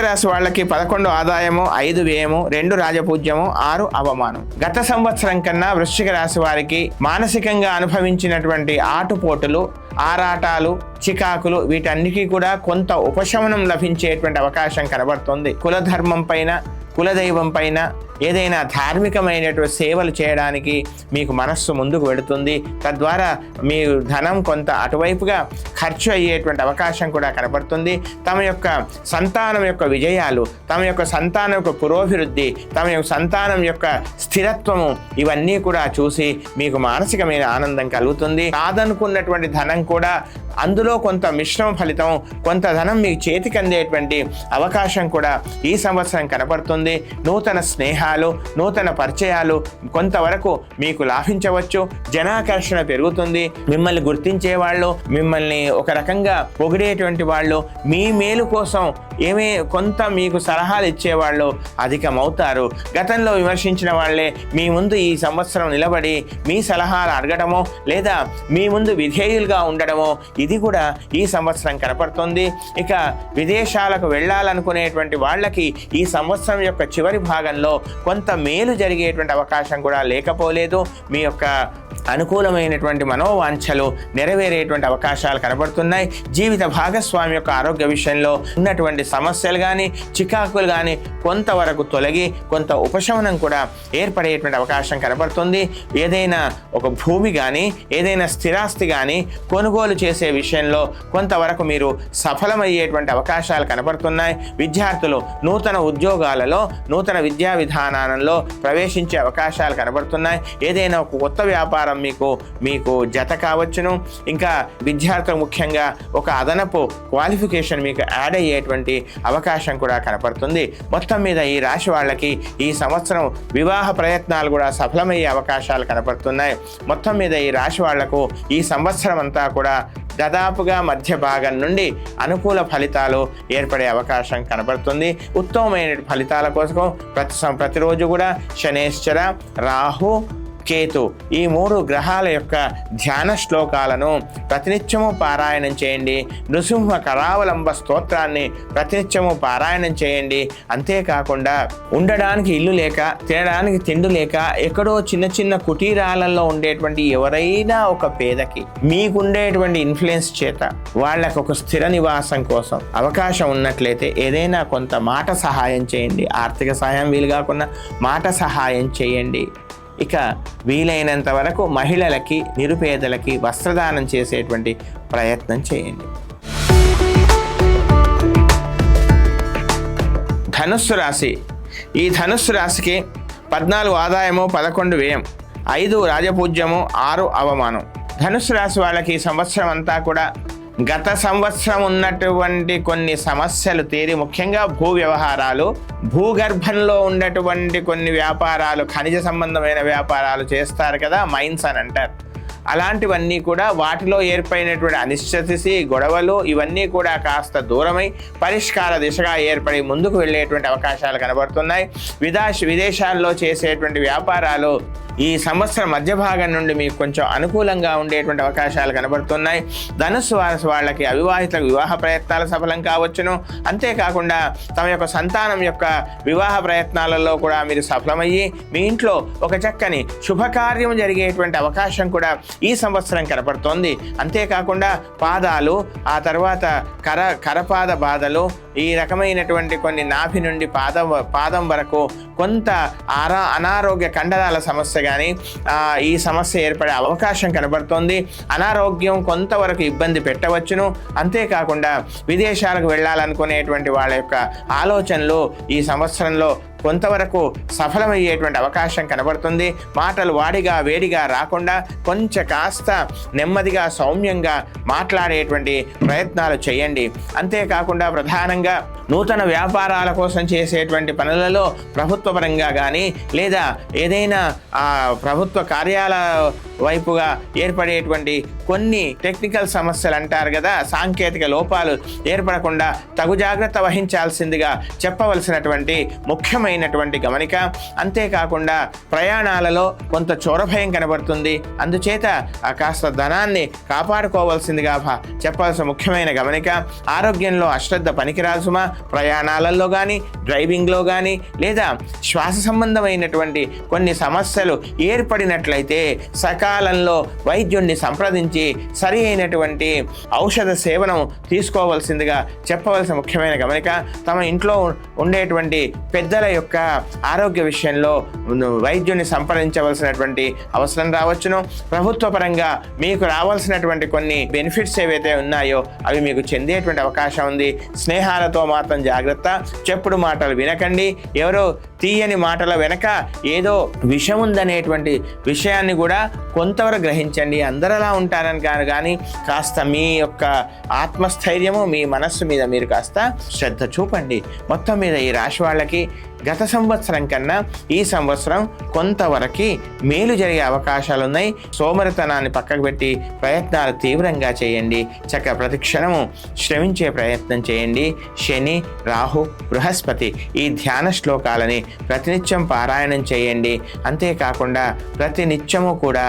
రాశి వాళ్ళకి 11 ఆదాయము, 5 వ్యయము, 2 రాజపూజ్యము, 6 అవమానం. గత సంవత్సరం కన్నా వృశ్చిక రాశి వారికి మానసికంగా అనుభవించినటువంటి ఆటుపోటులు, ఆరాటాలు, చికాకులు వీటన్నిటికీ కూడా కొంత ఉపశమనం లభించేటువంటి అవకాశం కనబడుతుంది. కులధర్మం పైన, కులదైవం పైన ఏదైనా ధార్మికమైనటువంటి సేవలు చేయడానికి మీకు మనస్సు ముందుకు వెళుతుంది. తద్వారా మీ ధనం కొంత అటువైపుగా ఖర్చు అయ్యేటువంటి అవకాశం కూడా కనబడుతుంది. తమ యొక్క సంతానం యొక్క విజయాలు, తమ యొక్క సంతానం యొక్క పురోభివృద్ధి, తమ యొక్క సంతానం యొక్క స్థిరత్వము ఇవన్నీ కూడా చూసి మీకు మానసికమైన ఆనందం కలుగుతుంది. కాదనుకున్నటువంటి ధనం కూడా అందులో కొంత మిశ్రమ ఫలితం, కొంత ధనం మీకు చేతికి అందేటువంటి అవకాశం కూడా ఈ సంవత్సరం కనబడుతుంది. నూతన స్నేహాలు, నూతన పరిచయాలు కొంతవరకు మీకు లాభించవచ్చు. జనాకర్షణ పెరుగుతుంది. మిమ్మల్ని గుర్తించే వాళ్ళు, మిమ్మల్ని ఒక రకంగా పొగిడేటువంటి వాళ్ళు, మీ మేలు కోసం కొంత మీకు సలహాలు ఇచ్చేవాళ్ళు అధికమవుతారు. గతంలో విమర్శించిన వాళ్ళే మీ ముందు ఈ సంవత్సరం నిలబడి మీ సలహాలు అడగడమో లేదా మీ ముందు విధేయులుగా ఉండడమో ఇది కూడా ఈ సంవత్సరం కనపడుతుంది. ఇక విదేశాలకు వెళ్ళాలనుకునేటువంటి వాళ్ళకి ఈ సంవత్సరం యొక్క చివరి భాగంలో కొంత మేలు జరిగేటువంటి అవకాశం కూడా లేకపోలేదు. మీ యొక్క అనుకూలమైనటువంటి మనోవాంఛలు నెరవేరేటువంటి అవకాశాలు కనబడుతున్నాయి. జీవిత భాగస్వామి యొక్క ఆరోగ్య విషయంలో ఉన్నటువంటి సమస్యలు కానీ, చికాకులు కానీ కొంతవరకు తొలగి కొంత ఉపశమనం కూడా ఏర్పడేటువంటి అవకాశం కనబడుతుంది. ఏదైనా ఒక భూమి కానీ, ఏదైనా స్థిరాస్తి కానీ కొనుగోలు చేసే విషయంలో కొంతవరకు మీరు సఫలమయ్యేటువంటి అవకాశాలు కనబడుతున్నాయి. విద్యార్థులు నూతన ఉద్యోగాలలో, నూతన విద్యా విధానంలో ప్రవేశించే అవకాశాలు కనబడుతున్నాయి. ఏదైనా ఒక కొత్త వ్యాపారం మీకు జత కావచ్చును. ఇంకా విద్యార్థులు ముఖ్యంగా ఒక అదనపు క్వాలిఫికేషన్ మీకు యాడ్ అయ్యేటువంటి అవకాశం కూడా కనపడుతుంది. మొత్తం మీద ఈ రాశి వాళ్ళకి ఈ సంవత్సరం వివాహ ప్రయత్నాలు కూడా సఫలమయ్యే అవకాశాలు కనపడుతున్నాయి. మొత్తం మీద ఈ రాశి వాళ్లకు ఈ సంవత్సరం అంతా కూడా దాదాపుగా మధ్య భాగం నుండి అనుకూల ఫలితాలు ఏర్పడే అవకాశం కనబడుతుంది. ఉత్తమమైన ఫలితాల కోసం ప్రతిరోజు కూడా శనేశ్వర, రాహు, కేతు ఈ 3 గ్రహాల యొక్క ధ్యాన శ్లోకాలను ప్రతినిత్యము పారాయణం చేయండి. నృసింహ కరావలంబ స్తోత్రాన్ని ప్రతినిత్యము పారాయణం చేయండి. అంతేకాకుండా ఉండడానికి ఇల్లు లేక, తినడానికి తిండి లేక ఎక్కడో చిన్న చిన్న కుటీరాలలో ఉండేటువంటి ఎవరైనా ఒక పేదకి మీకుండేటువంటి ఇన్ఫ్లుయెన్స్ చేత వాళ్ళకు ఒక స్థిర నివాసం కోసం అవకాశం ఉన్నట్లయితే ఏదైనా కొంత మాట సహాయం చేయండి. ఆర్థిక సహాయం వీలు కాకుండా మాట సహాయం చేయండి. ఇక వీలైనంత వరకు మహిళలకి, నిరుపేదలకి వస్త్రదానం చేసేటువంటి ప్రయత్నం చేయండి. ధనుస్సు రాశి. ఈ ధనుస్సు రాశికి 14 ఆదాయము, 11 వ్యయం, 5 రాజపూజ్యము, 6 అవమానం. ధనుస్సు రాశి వాళ్ళకి ఈ సంవత్సరం అంతా కూడా గత సంవత్సరం ఉన్నటువంటి కొన్ని సమస్యలు తీరి, ముఖ్యంగా భూ వ్యవహారాలు, భూగర్భంలో ఉన్నటువంటి కొన్ని వ్యాపారాలు, ఖనిజ సంబంధమైన వ్యాపారాలు చేస్తారు కదా, మైన్స్ అని అంటారు. అలాంటివన్నీ కూడా వాటిలో ఏర్పడినటువంటి అనిశ్చితి, గొడవలు ఇవన్నీ కూడా కాస్త దూరమై పరిష్కార దిశగా ఏర్పడి ముందుకు వెళ్ళేటువంటి అవకాశాలు కనబడుతున్నాయి. విదేశాల్లో చేసేటువంటి వ్యాపారాలు ఈ సంవత్సరం మధ్య భాగం నుండి మీకు కొంచెం అనుకూలంగా ఉండేటువంటి అవకాశాలు కనబడుతున్నాయి. ధనుస్సు వారసు వాళ్ళకి అవివాహితులకు వివాహ ప్రయత్నాలు సఫలం కావచ్చును. అంతేకాకుండా తమ యొక్క సంతానం యొక్క వివాహ ప్రయత్నాలలో కూడా మీరు సఫలమయ్యి మీ ఇంట్లో ఒక చక్కని శుభకార్యం జరిగేటువంటి అవకాశం కూడా ఈ సంవత్సరం కనపడుతోంది. అంతేకాకుండా పాదాలు, ఆ తర్వాత కరపాద బాధలు, ఈ రకమైనటువంటి కొన్ని నాభి నుండి పాదం వరకు కొంత అనారోగ్య కండరాల సమస్య కానీ ఈ సమస్య ఏర్పడే అవకాశం కనబడుతోంది. అనారోగ్యం కొంతవరకు ఇబ్బంది పెట్టవచ్చును. అంతేకాకుండా విదేశాలకు వెళ్ళాలనుకునేటువంటి వాళ్ళ యొక్క ఆలోచనలు ఈ సంవత్సరంలో కొంతవరకు సఫలమయ్యేటువంటి అవకాశం కనబడుతుంది. మాటలు వాడిగా వేడిగా రాకుండా కొంచెం కాస్త నెమ్మదిగా సౌమ్యంగా మాట్లాడేటువంటి ప్రయత్నాలు చేయండి. అంతేకాకుండా ప్రధానంగా నూతన వ్యాపారాల కోసం చేసేటువంటి పనులలో ప్రభుత్వ పరంగా కానీ లేదా ఏదైనా ప్రభుత్వ కార్యాలయ వైపుగా ఏర్పడేటువంటి కొన్ని టెక్నికల్ సమస్యలు అంటారు కదా, సాంకేతిక లోపాలు ఏర్పడకుండా తగు జాగ్రత్త వహించాల్సిందిగా చెప్పవలసినటువంటి ముఖ్యమైనటువంటి గమనిక. అంతేకాకుండా ప్రయాణాలలో కొంత చోరభయం కనబడుతుంది. అందుచేత కాస్త ధనాన్ని కాపాడుకోవాల్సిందిగా చెప్పవలసిన ముఖ్యమైన గమనిక. ఆరోగ్యంలో అశ్రద్ధ పనికిరాదు సుమా. ప్రయాణాలలో కానీ డ్రైవింగ్లో కానీ లేదా శ్వాస సంబంధమైనటువంటి కొన్ని సమస్యలు ఏర్పడినట్లయితే సకాలంలో వైద్యుణ్ణి సంప్రదించి సరి అయినటువంటి ఔషధ సేవనం తీసుకోవాల్సిందిగా చెప్పవలసిన ముఖ్యమైన గమనిక. తమ ఇంట్లో ఉండేటువంటి పెద్దల యొక్క ఆరోగ్య విషయంలో వైద్యుని సంప్రదించవలసినటువంటి అవసరం రావచ్చును. ప్రభుత్వ పరంగా మీకు రావాల్సినటువంటి కొన్ని బెనిఫిట్స్ ఏవైతే ఉన్నాయో అవి మీకు చెందేటువంటి అవకాశం ఉంది. స్నేహాలతో మాత్రం జాగ్రత్త. చెప్పుడు మాటలు వినకండి. ఎవరో తీయని మాటల వెనక ఏదో విషం ఉందనేటువంటి విషయాన్ని కూడా కొంతవరకు గ్రహించండి. అందరలా ఉంటారని కానీ కాస్త మీ యొక్క ఆత్మస్థైర్యము, మీ మనస్సు మీద మీరు కాస్త శ్రద్ధ చూపండి. మొత్తం మీద ఈ రాశి వాళ్ళకి గత సంవత్సరం కన్నా ఈ సంవత్సరం కొంతవరకు మేలు జరిగే అవకాశాలు ఉన్నాయి. సోమరితనాన్ని పక్కకు పెట్టి ప్రయత్నాలు తీవ్రంగా చేయండి. చక్క ప్రతిక్షణము శ్రమించే ప్రయత్నం చేయండి. శని, రాహు, బృహస్పతి ఈ ధ్యాన శ్లోకాలని ప్రతినిత్యం పారాయణం చేయండి. అంతేకాకుండా ప్రతినిత్యము కూడా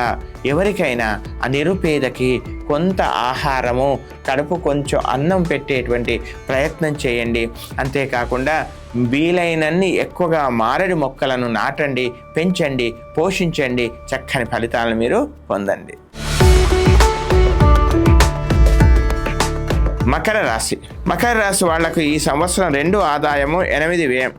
ఎవరికైనా ఆ నిరుపేదకి కొంత ఆహారము, కడుపు కొంచెం అన్నం పెట్టేటువంటి ప్రయత్నం చేయండి. అంతేకాకుండా వీలైనన్ని ఎక్కువగా మారేడు మొక్కలను నాటండి, పెంచండి, పోషించండి. చక్కని ఫలితాలను మీరు పొందండి. మకర రాశి. మకర రాశి వాళ్లకు ఈ సంవత్సరం 2 ఆదాయము, 8 వ్యయం,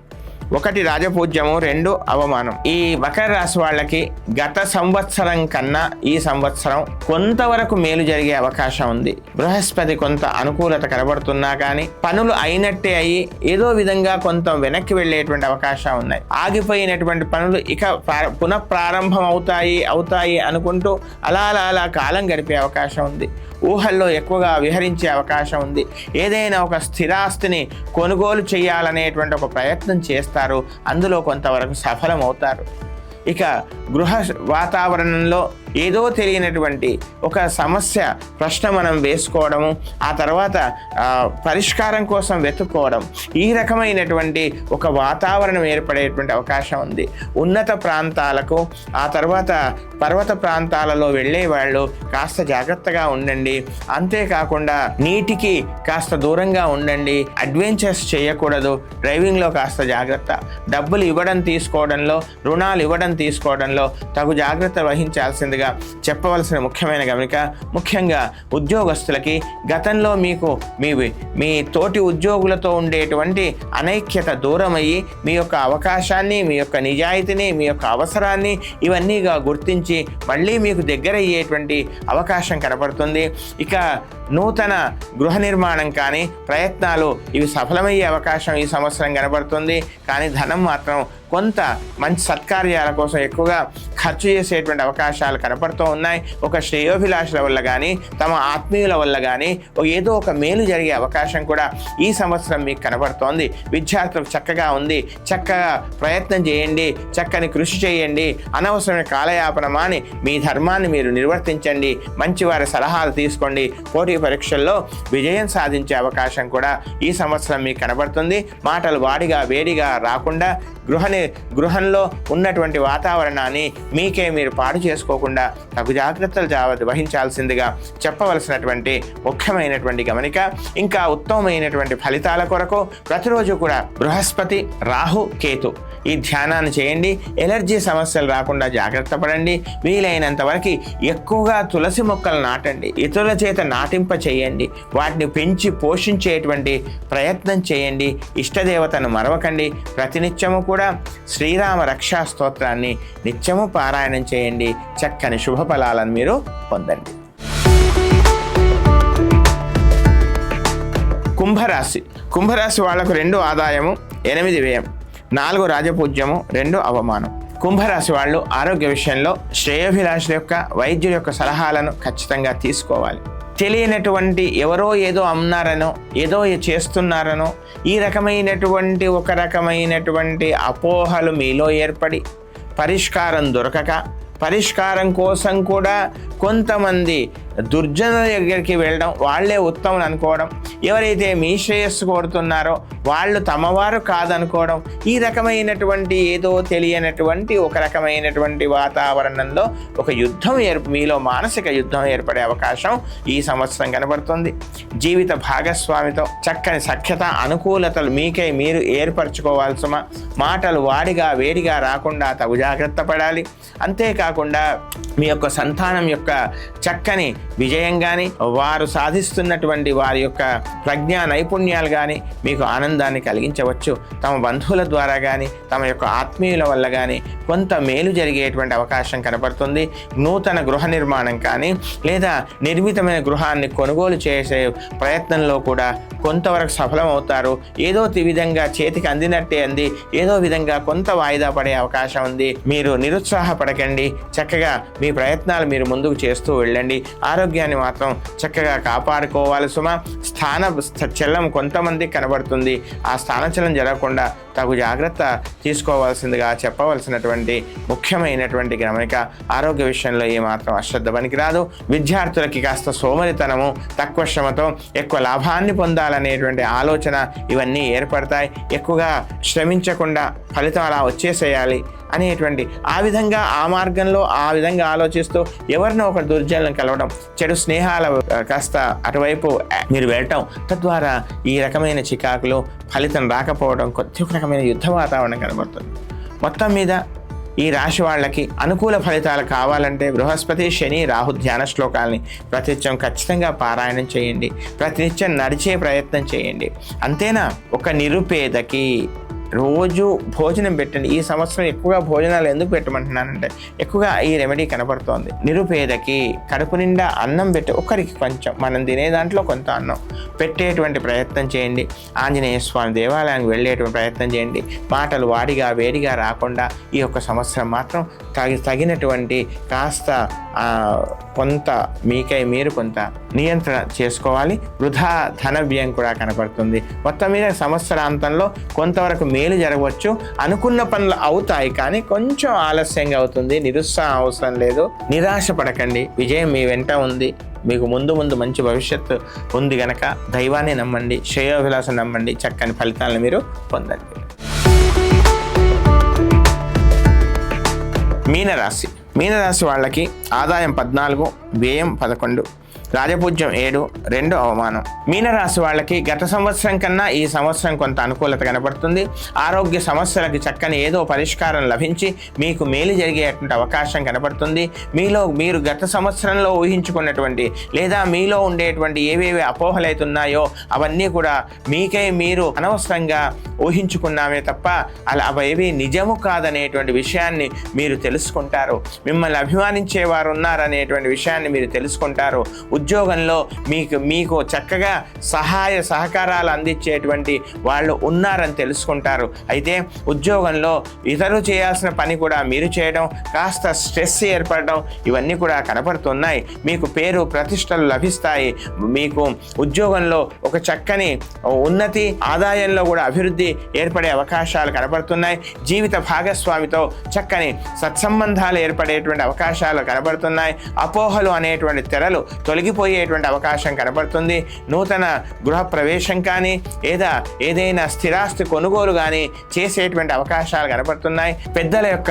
1 రాజపూజ్యము, 2 అవమానం. ఈ మకర రాశి వాళ్ళకి గత సంవత్సరం కన్నా ఈ సంవత్సరం కొంతవరకు మేలు జరిగే అవకాశం ఉంది. బృహస్పతి కొంత అనుకూలత కనబడుతున్నా కానీ పనులు అయినట్టే అయ్యి ఏదో విధంగా కొంత వెనక్కి వెళ్ళేటువంటి అవకాశం ఉన్నాయి. ఆగిపోయినటువంటి పనులు ఇక పునఃప్రారంభం అవుతాయి అనుకుంటూ అలా కాలం గడిపే అవకాశం ఉంది. ఊహల్లో ఎక్కువగా విహరించే అవకాశం ఉంది. ఏదైనా ఒక స్థిరాస్తిని కొనుగోలు చేయాలనేటువంటి ఒక ప్రయత్నం చేస్తారు. అందులో కొంతవరకు సఫలమవుతారు. ఇక గృహ వాతావరణంలో ఏదో తెలియనటువంటి ఒక సమస్య ప్రశ్న మనం వేసుకోవడము, ఆ తర్వాత పరిష్కారం కోసం వెతుక్కోవడం, ఈ రకమైనటువంటి ఒక వాతావరణం ఏర్పడేటువంటి అవకాశం ఉంది. ఉన్నత ప్రాంతాలకు, ఆ తర్వాత పర్వత ప్రాంతాలలో వెళ్ళే వాళ్ళు కాస్త జాగ్రత్తగా ఉండండి. అంతేకాకుండా నీటికి కాస్త దూరంగా ఉండండి. అడ్వెంచర్స్ చేయకూడదు. డ్రైవింగ్లో కాస్త జాగ్రత్త. డబ్బులు ఇవ్వడం తీసుకోవడంలో, రుణాలు ఇవ్వడం తీసుకోవడంలో తగు జాగ్రత్త వహించాల్సిందిగా చెప్పవలసిన ముఖ్యమైన గమనిక. ముఖ్యంగా ఉద్యోగస్తులకి గతంలో మీకు మీ తోటి ఉద్యోగులతో ఉండేటువంటి అనైక్యత దూరమయ్యి మీ యొక్క అవకాశాన్ని, మీ యొక్క నిజాయితీని, మీ యొక్క అవసరాన్ని ఇవన్నీగా గుర్తించి మళ్ళీ మీకు దగ్గర అయ్యేటువంటి అవకాశం కనపడుతుంది. ఇక నూతన గృహ నిర్మాణం కానీ ప్రయత్నాలు ఇవి సఫలమయ్యే అవకాశం ఈ సంవత్సరం కనబడుతుంది. కానీ ధనం మాత్రం కొంత మంచి సత్కార్యాల కోసం ఎక్కువగా ఖర్చు చేసేటువంటి అవకాశాలు కనపడుతూ ఉన్నాయి. ఒక శ్రేయోభిలాషుల వల్ల కానీ, తమ ఆత్మీయుల వల్ల కానీ ఏదో ఒక మేలు జరిగే అవకాశం కూడా ఈ సంవత్సరం మీకు కనబడుతోంది. విద్యార్థులకు చక్కగా ఉంది. చక్కగా ప్రయత్నం చేయండి, చక్కని కృషి చేయండి. అనవసరమైన కాలయాపన మాని మీ ధర్మాన్ని మీరు నిర్వర్తించండి. మంచి వారి సలహాలు తీసుకోండి. పోటీ పరీక్షల్లో విజయం సాధించే అవకాశం కూడా ఈ సంవత్సరం మీకు కనబడుతుంది. మాటలు వాడిగా వేడిగా రాకుండా గృహ గృహంలో ఉన్నటువంటి వాతావరణాన్ని మీకే మీరు పాడు చేసుకోకుండా తగు జాగ్రత్తలు వహించాల్సిందిగా చెప్పవలసినటువంటి ముఖ్యమైనటువంటి గమనిక. ఇంకా ఉత్తమమైనటువంటి ఫలితాల కొరకు ప్రతిరోజు కూడా బృహస్పతి, రాహు, కేతు ఈ ధ్యానాన్ని చేయండి. ఎలర్జీ సమస్యలు రాకుండా జాగ్రత్త పడండి. వీలైనంత వరకు ఎక్కువగా తులసి మొక్కలు నాటండి, ఇతరుల చేత నాటింప చేయండి, వాటిని పెంచి పోషించేటువంటి ప్రయత్నం చేయండి. ఇష్టదేవతను మరవకండి. ప్రతినిత్యము కూడా శ్రీరామ రక్షా స్తోత్రాన్ని నిత్యము పారాయణం చేయండి. చక్కని శుభ ఫలాలను మీరు పొందండి. కుంభరాశి వాళ్లకు 2 ఆదాయము, 8 వ్యయం, 4 రాజపూజ్యము, 2 అవమానం. కుంభరాశి వాళ్ళు ఆరోగ్య విషయంలో శ్రేయోభిలాషుల యొక్క, వైద్యుల యొక్క సలహాలను ఖచ్చితంగా తీసుకోవాలి. తెలియనటువంటి ఎవరో ఏదో అన్నారనో, ఏదో చేస్తున్నారనో, ఈ రకమైనటువంటి అపోహలు మీలో ఏర్పడి పరిష్కారం దొరకక, పరిష్కారం కోసం కూడా కొంతమంది దుర్జనుల దగ్గరికి వెళ్ళడం, వాళ్లే ఉత్తములు అనుకోవడం, ఎవరైతే మీ శ్రేయస్సు కోరుతున్నారో వాళ్ళు తమవారు కాదనుకోవడం, ఈ రకమైనటువంటి ఏదో తెలియనటువంటి ఒక రకమైనటువంటి వాతావరణంలో ఒక యుద్ధం మీలో మానసిక యుద్ధం ఏర్పడే అవకాశం ఈ సంవత్సరం కనబడుతుంది. జీవిత భాగస్వామితో చక్కని సఖ్యత, అనుకూలతలు మీకై మీరు ఏర్పరచుకోవాల్సిన మాటలు వాడిగా వేడిగా రాకుండా తగు జాగ్రత్త పడాలి. అంతేకాకుండా మీ యొక్క సంతానం యొక్క చక్కని విజయం కానీ, వారు సాధిస్తున్నటువంటి వారి యొక్క ప్రజ్ఞా నైపుణ్యాలు కానీ మీకు ఆనందాన్ని కలిగించవచ్చు. తమ బంధువుల ద్వారా కానీ, తమ యొక్క ఆత్మీయుల వల్ల కానీ కొంత మేలు జరిగేటువంటి అవకాశం కనపడుతుంది. నూతన గృహ నిర్మాణం కానీ, లేదా నిర్మితమైన గృహాన్ని కొనుగోలు చేసే ప్రయత్నంలో కూడా కొంతవరకు సఫలమవుతారు. ఏదో విధంగా చేతికి అందినట్టే అంది, ఏదో విధంగా కొంత వాయిదా పడే అవకాశం ఉంది. మీరు నిరుత్సాహపడకండి. చక్కగా మీ ప్రయత్నాలు మీరు ముందుకు చేస్తూ వెళ్ళండి. ఆరోగ్యాన్ని మాత్రం చక్కగా కాపాడుకోవాలి సుమా. స్థానచలనం కొంతమందికి కనబడుతుంది. ఆ స్థానచలనం జరగకుండా తగు జాగ్రత్త తీసుకోవాల్సిందిగా చెప్పవలసినటువంటి ముఖ్యమైనటువంటి గమనిక. ఆరోగ్య విషయంలో ఏమాత్రం అశ్రద్ధ పనికిరాదు. విద్యార్థులకి కాస్త సోమరితనము, తక్కువ శ్రమతో ఎక్కువ లాభాన్ని పొందాలనేటువంటి ఆలోచన ఇవన్నీ ఏర్పడతాయి. ఎక్కువగా శ్రమించకుండా ఫలితం అలా వచ్చేసేయాలి అనేటువంటి ఆ విధంగా ఆ మార్గంలో ఆ విధంగా ఆలోచిస్తూ ఎవరినో ఒక దుర్జనులను కలవడం, చెడు స్నేహాల కాస్త అటువైపు మీరు వెళ్ళటం, తద్వారా ఈ రకమైన చికాకులు, ఫలితం రాకపోవడం, కొద్ది ఒక రకమైన యుద్ధ వాతావరణం కనబడుతుంది. మొత్తం మీద ఈ రాశి వాళ్ళకి అనుకూల ఫలితాలు కావాలంటే బృహస్పతి, శని, రాహు ధ్యాన శ్లోకాలని ప్రతినిత్యం ఖచ్చితంగా పారాయణం చేయండి. ప్రతినిత్యం నడిచే ప్రయత్నం చేయండి. అంతేనా, ఒక నిరుపేదకి రోజు భోజనం పెట్టండి. ఈ సంవత్సరం ఎక్కువగా భోజనాలు ఎందుకు పెట్టమంటున్నానంటే ఎక్కువగా ఈ రెమెడీ కనపడుతోంది. నిరుపేదకి కడుపు నిండా అన్నం పెట్టి, ఒకరికి కొంచెం మనం తినే దాంట్లో కొంత అన్నం పెట్టేటువంటి ప్రయత్నం చేయండి. ఆంజనేయ స్వామి దేవాలయానికి వెళ్ళేటువంటి ప్రయత్నం చేయండి. మాటలు వాడిగా వేడిగా రాకుండా ఈ యొక్క సంవత్సరం మాత్రం తగినటువంటి కాస్త కొంత మీకై మీరు కొంత నియంత్రణ చేసుకోవాలి. వృధా ధన వ్యయం కూడా కనపడుతుంది. మొత్తం మీద సంవత్సరాంతంలో కొంతవరకు మేలు జరగవచ్చు. అనుకున్న పనులు అవుతాయి, కానీ కొంచెం ఆలస్యంగా అవుతుంది. నిరుత్సాహం అవసరం లేదు. నిరాశ పడకండి. విజయం మీ వెంట ఉంది. మీకు ముందు మంచి భవిష్యత్తు ఉంది గనక దైవాన్ని నమ్మండి, శ్రేయోభిలాషం నమ్మండి. చక్కని ఫలితాలను మీరు పొందండి. మీనరాశి వాళ్ళకి ఆదాయం 14, వ్యయం 11, రాజపూజ్యం 7, 2 అవమానం. మీనరాశి వాళ్ళకి గత సంవత్సరం కన్నా ఈ సంవత్సరం కొంత అనుకూలత కనబడుతుంది. ఆరోగ్య సమస్యలకు చక్కని ఏదో పరిష్కారం లభించి మీకు మేలు జరిగేటువంటి అవకాశం కనబడుతుంది. మీరు గత సంవత్సరంలో ఊహించుకున్నటువంటి లేదా మీలో ఉండేటువంటి ఏవేవి అపోహలైతున్నాయో అవన్నీ కూడా మీకై మీరు అనవసరంగా ఊహించుకున్నామే తప్ప అవేవి నిజము కాదనేటువంటి విషయాన్ని మీరు తెలుసుకుంటారు. మిమ్మల్ని అభిమానించేవారు ఉన్నారనేటువంటి విషయాన్ని మీరు తెలుసుకుంటారు. ఉద్యోగంలో మీకు చక్కగా సహాయ సహకారాలు అందించేటువంటి వాళ్ళు ఉన్నారని తెలుసుకుంటారు. అయితే ఉద్యోగంలో ఇతరులు చేయాల్సిన పని కూడా మీరు చేయడం, కాస్త స్ట్రెస్ ఏర్పడడం, ఇవన్నీ కూడా కనపడుతున్నాయి. మీకు పేరు ప్రతిష్టలు లభిస్తాయి. మీకు ఉద్యోగంలో ఒక చక్కని ఉన్నతి, ఆదాయంలో కూడా అభివృద్ధి ఏర్పడే అవకాశాలు కనపడుతున్నాయి. జీవిత భాగస్వామితో చక్కని సత్సంబంధాలు ఏర్పడేటువంటి అవకాశాలు కనబడుతున్నాయి. అపోహలు అనేటువంటి తెరలు తొలగి తొలగిపోయేటువంటి అవకాశం కనబడుతుంది. నూతన గృహ ప్రవేశం కానీ ఏదైనా స్థిరాస్తి కొనుగోలు కానీ చేసేటువంటి అవకాశాలు కనబడుతున్నాయి. పెద్దల యొక్క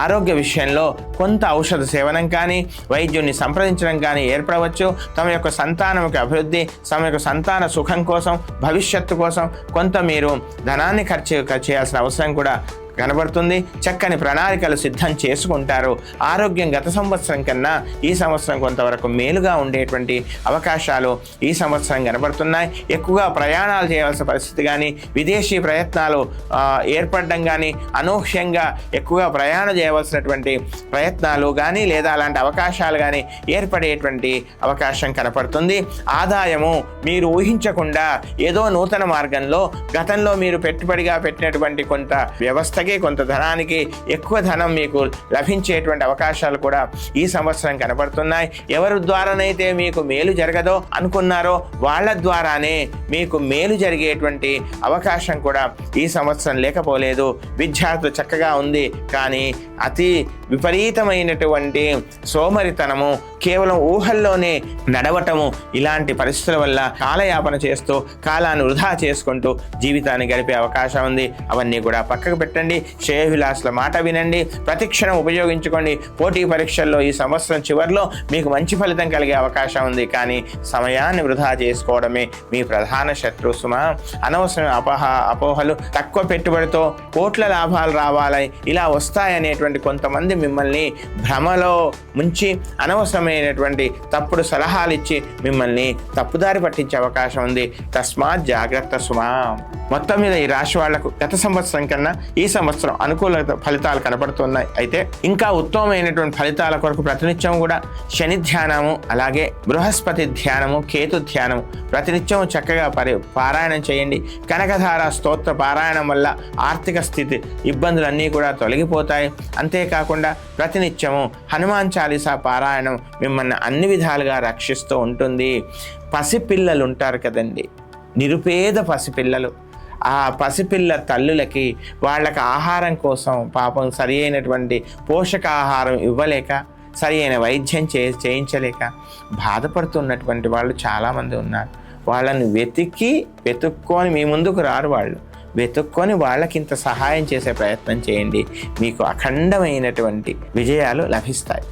ఆరోగ్య విషయంలో కొంత ఔషధ సేవనం కానీ వైద్యుని సంప్రదించడం కానీ ఏర్పడవచ్చు. తమ యొక్క సంతానంకి అభివృద్ధి, తమ యొక్క సంతాన సుఖం కోసం, భవిష్యత్తు కోసం కొంత మీరు ధనాన్ని ఖర్చు చేయాల్సిన అవసరం కూడా కనబడుతుంది. చక్కని ప్రణాళికలు సిద్ధం చేసుకుంటారు. ఆరోగ్యం గత సంవత్సరం కన్నా ఈ సంవత్సరం కొంతవరకు మేలుగా ఉండేటువంటి అవకాశాలు ఈ సంవత్సరం కనబడుతున్నాయి. ఎక్కువగా ప్రయాణాలు చేయవలసిన పరిస్థితి కానీ, విదేశీ ప్రయత్నాలు ఏర్పడడం కానీ, అనూహ్యంగా ఎక్కువగా ప్రయాణం చేయవలసినటువంటి ప్రయత్నాలు కానీ లేదా అలాంటి అవకాశాలు కానీ ఏర్పడేటువంటి అవకాశం కనపడుతుంది. ఆదాయము మీరు ఊహించకుండా ఏదో నూతన మార్గంలో గతంలో మీరు పెట్టుబడిగా పెట్టినటువంటి కొంత వ్యవస్థ కొంత ధనానికి ఎక్కువ ధనం మీకు లభించేటువంటి అవకాశాలు కూడా ఈ సంవత్సరం కనబడుతున్నాయి. ఎవరి ద్వారానైతే మీకు మేలు జరగదో అనుకున్నారో వాళ్ళ ద్వారానే మీకు మేలు జరిగేటువంటి అవకాశం కూడా ఈ సంవత్సరం లేకపోలేదు. విద్యార్థులు చక్కగా ఉంది, కానీ అతి విపరీతమైనటువంటి సోమరితనము, కేవలం ఊహల్లోనే నడవటము, ఇలాంటి పరిస్థితుల వల్ల కాలయాపన చేస్తూ కాలాన్ని వృధా చేసుకుంటూ జీవితాన్ని గడిపే అవకాశం ఉంది. అవన్నీ కూడా పక్కకు పెట్టండి. శ్రేయోభిలాషుల మాట వినండి, ప్రతిక్షణం ఉపయోగించుకోండి. పోటీ పరీక్షల్లో ఈ సంవత్సరం చివరిలో మీకు మంచి ఫలితం కలిగే అవకాశం ఉంది, కానీ సమయాన్ని వృధా చేసుకోవడమే మీ ప్రధాన శత్రువు సుమా. అనవసరమైన అపోహలు, తక్కువ పెట్టుబడితో కోట్ల లాభాలు రావాలి, ఇలా వస్తాయనేటువంటి కొంతమంది మిమ్మల్ని భ్రమలో ముంచి అనవసరమైనటువంటి తప్పుడు సలహాలు ఇచ్చి మిమ్మల్ని తప్పుదారి పట్టించే అవకాశం ఉంది. తస్మాత్ జాగ్రత్త సుమా. మొత్తం మీద ఈ రాశి వాళ్లకు గత సంవత్సరం కన్నా ఈ సంవత్సరం అనుకూల ఫలితాలు కనబడుతున్నాయి. అయితే ఇంకా ఉత్తమమైనటువంటి ఫలితాల కొరకు ప్రతినిత్యం కూడా శని ధ్యానము, అలాగే బృహస్పతి ధ్యానము, కేతు ధ్యానము ప్రతినిత్యం చక్కగా పారాయణం చేయండి. కనకధార స్తోత్ర పారాయణం వల్ల ఆర్థిక స్థితి ఇబ్బందులన్నీ కూడా తొలగిపోతాయి. అంతేకాకుండా ప్రతినిత్యము హనుమాన్ చాలీసా పారాయణం మిమ్మల్ని అన్ని విధాలుగా రక్షిస్తూ ఉంటుంది. పసిపిల్లలు ఉంటారు కదండి, నిరుపేద పసిపిల్లలు, ఆ పసిపిల్ల తల్లులకి వాళ్ళకి ఆహారం కోసం పాపం సరి అయినటువంటి పోషకాహారం ఇవ్వలేక, సరి అయిన వైద్యం చేయించలేక బాధపడుతున్నటువంటి వాళ్ళు చాలామంది ఉన్నారు. వాళ్ళని వెతుక్కొని మీ ముందుకు రారు. వాళ్ళు వెతుక్కొని వాళ్ళకి ఇంత సహాయం చేసే ప్రయత్నం చేయండి. మీకు అఖండమైనటువంటి విజయాలు లభిస్తాయి.